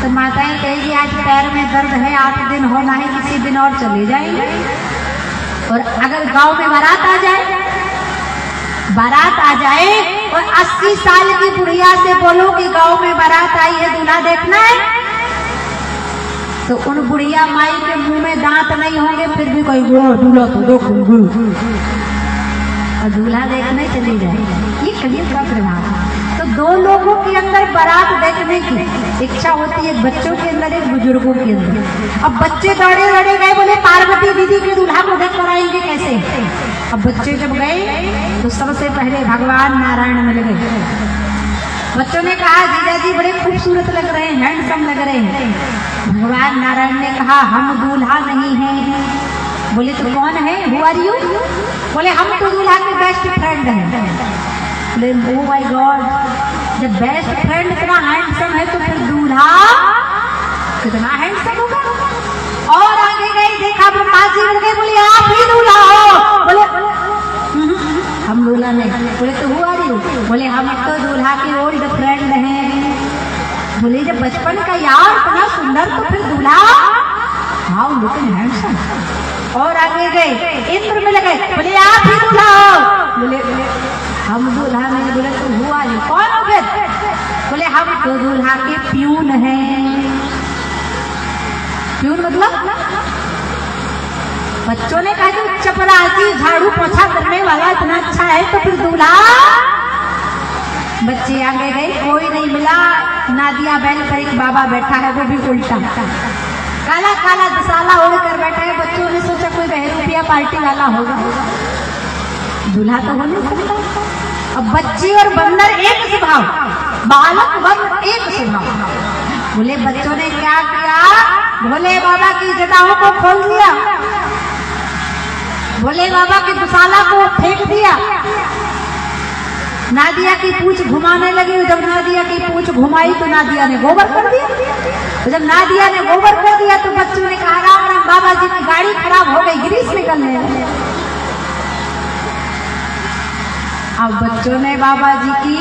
तो माताएं कहेगी आज पैर में दर्द है, 8 दिन होना है, किसी दिन और चले जाएंगे। और अगर गांव में बारात आ जाए, बारात आ जाए और 80 साल की बुढ़िया से बोलो कि गांव में बारात आई है, दूल्हा देखना है, तो उन बुढ़िया माई के मुंह में दांत नहीं होंगे, फिर भी कोई दूल्हा तो दो और दूल्हा देखने चली जाएगी। ये कलियुग का प्रभाव। तो दो लोगों के अंदर बारात देखने की इच्छा होती है, बच्चों के अंदर, एक बुजुर्गों के अंदर। अब बच्चे दौड़े दौड़े गए, बोले पार्वती दीदी के दूल्हा को देख कर आएंगे कैसे। अब बच्चे जब गए तो सबसे पहले भगवान नारायण मिल गए। बच्चों ने कहा जीजा जी बड़े खूबसूरत लग रहे हैं, हैंडसम लग रहे हैं। भगवान नारायण ने कहा हम दूल्हा नहीं हैं। बोले तो कौन है? Who are you? बोले हम तो दूल्हा के बेस्ट फ्रेंड हैं। बोले ओ माय गॉड, जब बेस्ट फ्रेंड इतना हैंडसम है तो फिर दूल्हा कितना हैंडसम होगा। और आगे गए, देखा ब्रह्मा जी मिल गए, बोले आप ही दूल्हा हो। बोले हम दूल्हा नहीं। बोले तो हु आर यू? बोले हम तो दूल्हा के ओल्ड फ्रेंड हैं। बोले जब बचपन का यार इतना सुंदर तो फिर दूल्हा हाउ लुकिंग हैंडसम। और आगे गए, इंद्र मिल गए, बोले आप ही दूल्हा हो। बोले हम दूल्हा नहीं। बोले तो हुआ नहीं, कौन हो फिर? बोले हम तो दूल्हा के प्यून हैं। प्यून मतलब? बच्चों ने कहा कि चपरासी झाड़ू पोछा करने वाला इतना अच्छा है तो फिर दूल्हा। बच्चे आगे गए, कोई नहीं मिला। नादिया बैल पर एक बाबा बैठा है, वो भी उल्टा काला काला दसाला ओढ़कर बैठा है। बच्चों ने सोचा कोई बहरूपिया पार्टी वाला होगा, दूल्हा तो हो नहीं सकता। अब बच्चे और बंदर एक स्वभाव, बालक वन एक स्वभाव। बोले बच्चों ने क्या किया? भोले बाबा की जटाओं को खोल दिया, भोले बाबा के दुसाला को फेंक दिया, नादिया की पूंछ घुमाने लगी। जब नादिया की पूंछ घुमाई तो नादिया ने गोबर कर दिया। जब नादिया ने गोबर कर दिया तो बच्चों ने कहा राम राम बाबा जी की गाड़ी खराब हो गई, ग्रीस निकलने लगे। अब बच्चों ने बाबा जी की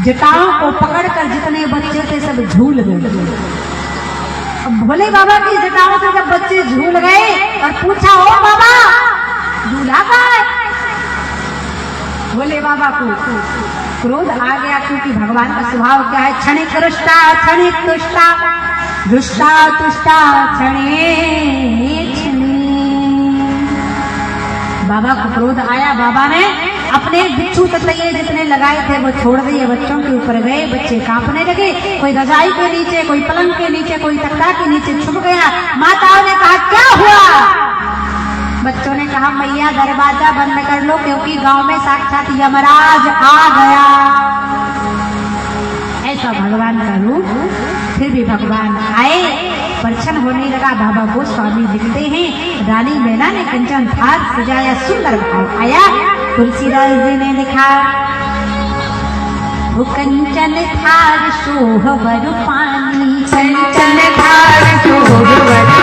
जटाओं को पकड़कर जितने बच्चे थे सब झूल गए। अब भोले बाबा की जटाओं से जब बच्चे झूल गए और पूछा, ओ बाबा झूला कहाँ है? भोले बाबा को क्रोध आ गया, क्योंकि भगवान का स्वभाव क्या है, क्षणिक रुष्टा क्षणिक तुष्टा रुष्टा तुष्टा क्षणिक क्षणिक। बाबा को क्रोध आया, बाबा ने अपने बिच्छू ततैये जितने लगाए थे वो छोड़ दिए, बच्चों के ऊपर गए। बच्चे कांपने लगे, कोई रजाई के नीचे, कोई पलंग के नीचे, कोई तख्ता के नीचे छुप गया। माताओं ने कहा, क्या हुआ? बच्चों ने कहा, मैया दरवाजा बंद कर लो, क्योंकि गांव में साक्षात यमराज आ गया। ऐसा भगवान का रूप। फिर भी भगवान आए, प्रसन्न होने लगा। बाबा गोस्वामी लिखते हैं, रानी मैना ने कंचन थार सजाया, सुंदर भाव आया। तुलसीदास जी ने लिखा, वो कंचन थार शोभवर पानी, कंचन थार शोभवर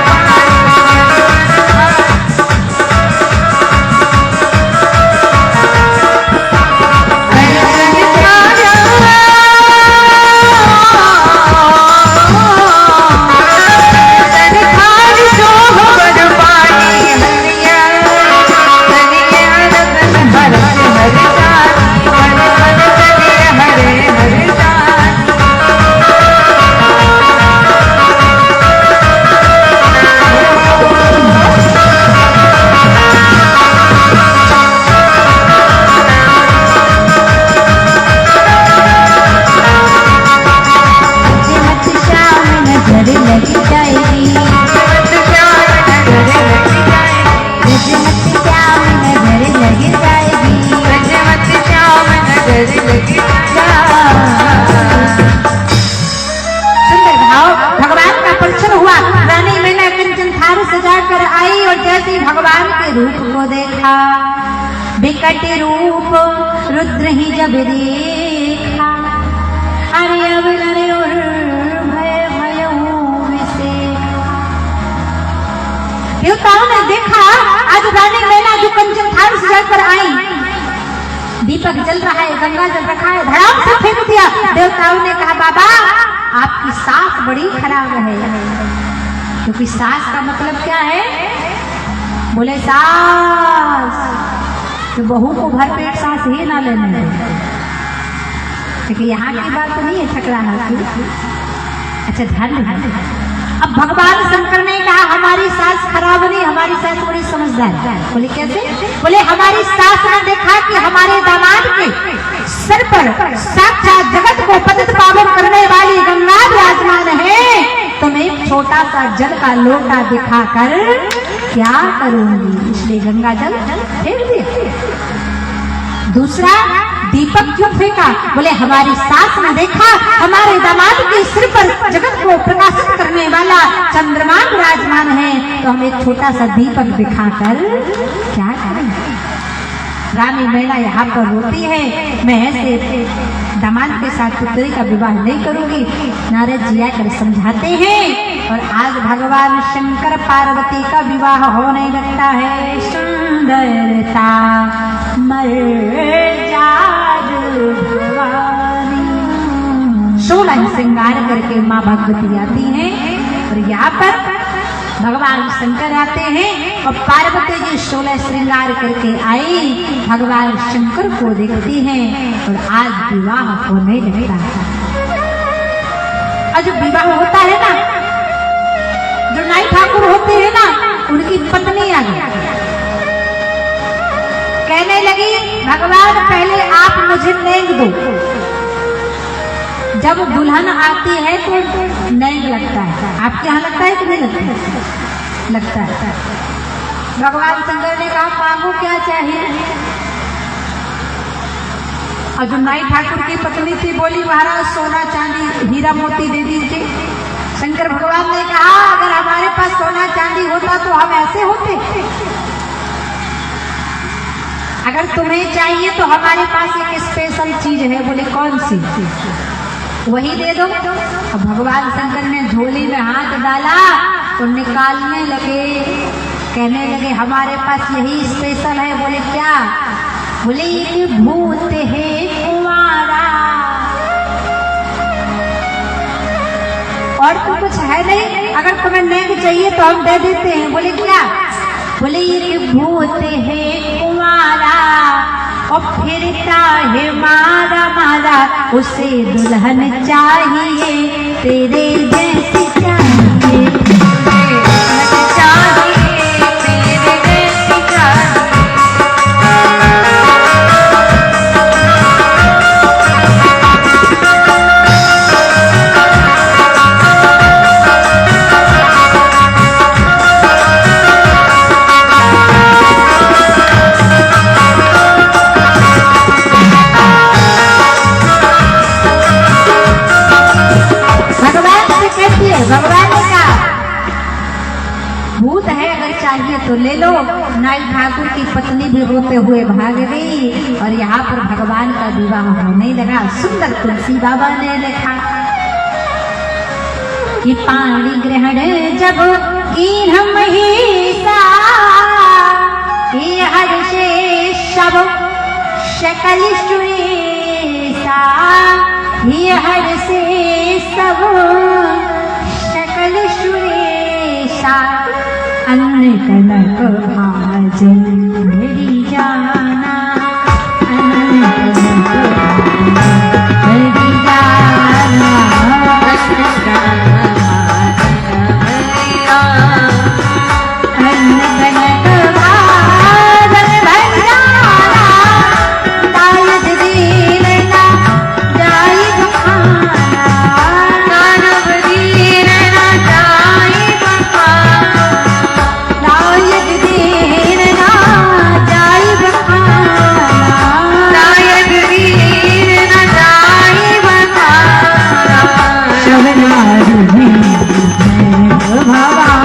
रूप को देखा, विकट रूप रुद्र ही जब देखा, अरे अब नरे और भय से देवताओं ने देखा, आज रानी मैना जो कंचन थाल सजाकर आई, दीपक जल रहा है, गंगा जल रखा है, धड़ाम से फेंक दिया। देवताओं ने कहा, बाबा आपकी सास बड़ी खराब है। क्योंकि सास का मतलब क्या है? बोले सास तो बहू को भर पेट सांस ही ना लेने दे। क्योंकि यहाँ की बात तो नहीं है ठकराना की। अच्छा ध्यान। अब भगवान शंकर ने कहा, हमारी सास खराब नहीं, हमारी सास बड़ी समझदार। बोले कैसे? बोले हमारी सास ने देखा कि हमारे दामाद के सर पर साक्षात जगत को पतित पावन करने वाली गंगा विराजमान है, तो मैं एक छोटा सा जल का लोटा दिखाकर क्या करूंगी, इसलिए गंगा जल फेंक दिया। दूसरा, दीपक क्यों फेंका? बोले हमारी सास ने देखा हमारे दामाद के सिर पर जगत को प्रकाशित करने वाला चंद्रमा विराजमान है, तो हम एक छोटा सा दीपक दिखाकर क्या करेंगे। रानी मैना यहाँ पर रोती है, मैं ऐसे दामाद के साथ पुत्री का विवाह नहीं करूंगी। नारद जी आकर समझाते हैं, और आज भगवान शंकर पार्वती का विवाह होने लगता है। सुंदरता मर्यादा भवानी, 16 श्रृंगार करके माँ भगवती आती हैं, और यहाँ पर भगवान शंकर आते हैं, और पार्वती जी 16 श्रृंगार करके आई, भगवान शंकर को देखती हैं, और आज विवाह होने लगता है। और जो विवाह होता है ना, जो नाई ठाकुर होते हैं ना, उनकी पत्नी आ गई, कहने लगी, भगवान पहले आप मुझे नेंग दो। जब दुल्हन आती है तो नेंग लगता है। आपके यहाँ लगता है कि नहीं लगता है? लगता है। भगवान शंकर ने कहा, मांगो क्या चाहिए? और जो नाई ठाकुर की पत्नी थी बोली, महाराज सोना चांदी हीरा मोती दे दीजिए। शंकर भगवान ने कहा, अगर हमारे पास सोना चांदी होता तो हम ऐसे होते। अगर तुम्हें चाहिए तो हमारे पास एक स्पेशल चीज है। बोले कौन सी? वही दे दो। अब भगवान शंकर ने झोली में हाथ डाला तो तो निकालने लगे, कहने लगे हमारे पास यही स्पेशल है। बोले क्या? बोले ये भूत है कुंवारा, और तो कुछ है नहीं, अगर तुम्हें नेक चाहिए तो हम दे देते हैं। बोले क्या? बोले ये भूत है कुंवारा और फिरता है मारा मारा, उसे दुल्हन चाहिए तेरे जैसी चाहिए, भगवान ने कहा भूत है अगर चाहिए तो ले लो। नाई ठाकुर की पत्नी भी रोते हुए भाग गई और यहाँ पर भगवान का विवाह होने लगा। सुंदर तुलसी बाबा ने लिखा कि पाणी ग्रहण जब कीन महिषा, हर्षे शब शकल सुरेशा, हर्षे सब सुरेशा, अन्न कनक भाजन मेरी जाना, अन्न कनक मेरी जाना, अन्न कनक भाजन भंडारा, दायद दीना जाई बखाना, दानव दीना जाई बखाना, दायद दीना जाई बखाना, दायद दीना जाई बखाना, शबनार में भवानी, शबनार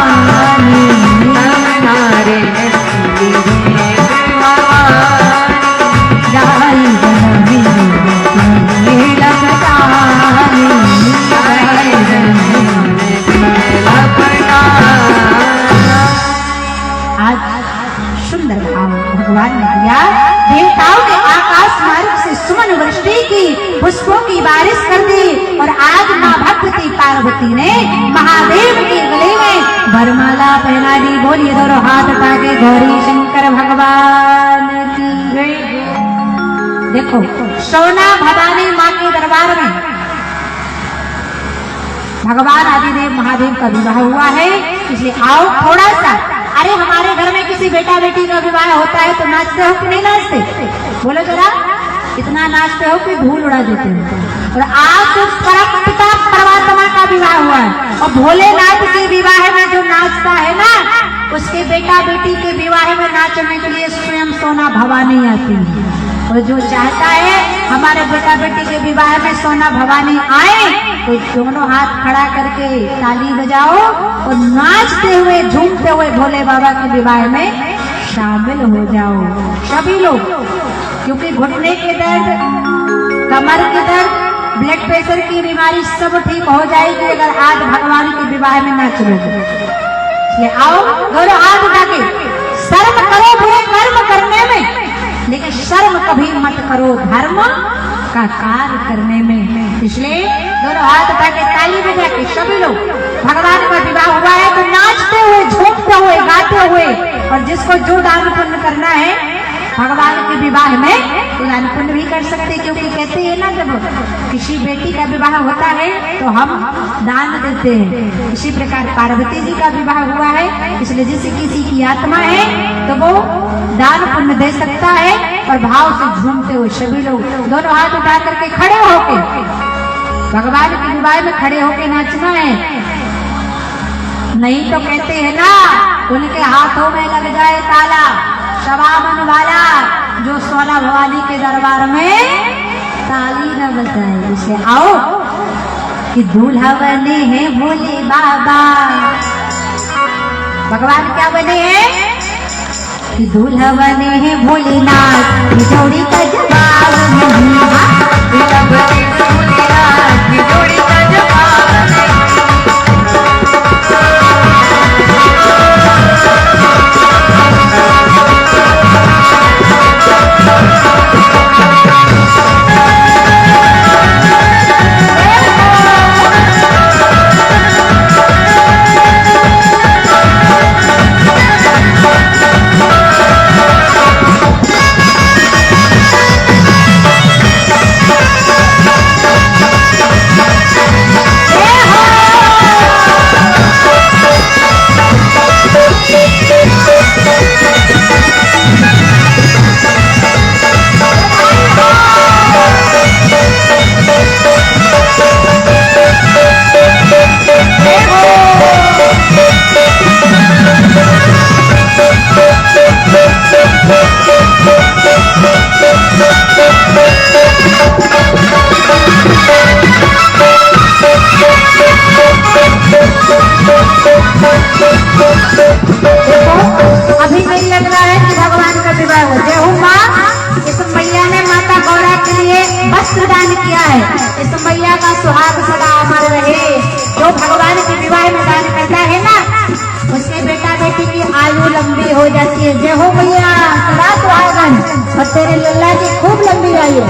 सुंदर भाव भगवान ने दिया। देवताओं ने आकाश मार्ग से सुमन वृष्टि की, पुष्पों की बारिश कर दी और आज माँ भगवती पार्वती ने महादेव के गले में वरमाला पहना दी। बोलिए दोनों हाथ उठा के गौरी शंकर भगवान की जय। देखो सोना भवानी माँ के दरबार में भगवान आदिदेव महादेव का विवाह हुआ है, इसलिए आओ थोड़ा सा। अरे हमारे घर में किसी बेटा बेटी का विवाह होता है तो नाचते हो कि नहीं नाचते? बोलो जरा, इतना नाचते हो कि धूल उड़ा देते हो। और आज तो पिता परमात्मा का विवाह हुआ है और भोलेनाथ के विवाह में जो नाचता है ना, उसके बेटा बेटी के विवाह में नाचने के लिए स्वयं सोना भवानी आती है। और जो चाहता है हमारे बेटा बेटी के विवाह में सोना भवानी आए तो दोनों हाथ खड़ा करके ताली बजाओ और नाचते हुए झूमते हुए भोले बाबा के विवाह में शामिल हो जाओ सभी लोग। क्योंकि घुटने के दर्द, कमर के दर्द, ब्लड प्रेशर की बीमारी सब ठीक हो जाएगी अगर आज भगवान के विवाह में नाच लोगे। इसलिए आओ दोनों हाथ उठा के, शर्म करो बुरे कर्म करने में, लेकिन शर्म कभी मत करो धर्म का कार्य करने में। इसलिए दोनों हाथ उठा के ताली बजा के सभी लोग, भगवान का विवाह हुआ है तो नाचते हुए, झूमते हुए, गाते हुए, और जिसको जो दान पुण्य करना है भगवान के विवाह में तो दान पुण्य भी कर सकते। क्योंकि कहते हैं ना, जब किसी बेटी का विवाह होता है तो हम दान देते हैं। इसी प्रकार पार्वती जी का विवाह हुआ है, इसलिए जिस किसी की आत्मा है तो वो दान पुण्य दे सकता है। और भाव से झूमते हुए सभी लोग दोनों हाथ उठा करके खड़े होके भगवान के विवाह में खड़े होके नाचना है। नहीं तो कहते हैं ना, उनके हाथों में लग जाए ताला, सवामन वाला जो सोना भवानी के दरबार में ताली न बजाए। इसे आओ कि दूल्हा बने हैं भोले बाबा। भगवान क्या बने हैं? कि दूल्हा बने हैं भोलेनाथ, जोड़ी का जवाब नहीं। दूल्हा बने भोलेनाथ, जोड़ी का जवाब नहीं। देखो अभी नहीं लग रहा है कि भगवान का विवाह हो। जय हो माँ। इस मैया ने माता गौरा के लिए वस्त्र दान किया है। इस मैया का सुहाग सदा अमर रहे। जो भगवान के विवाह में दान करता है ना, उसके बेटा बेटी की आयु लंबी हो जाती है। जय हो मैया, सदा सुहागन, और तेरे लल्ला की खूब लंबी आयु।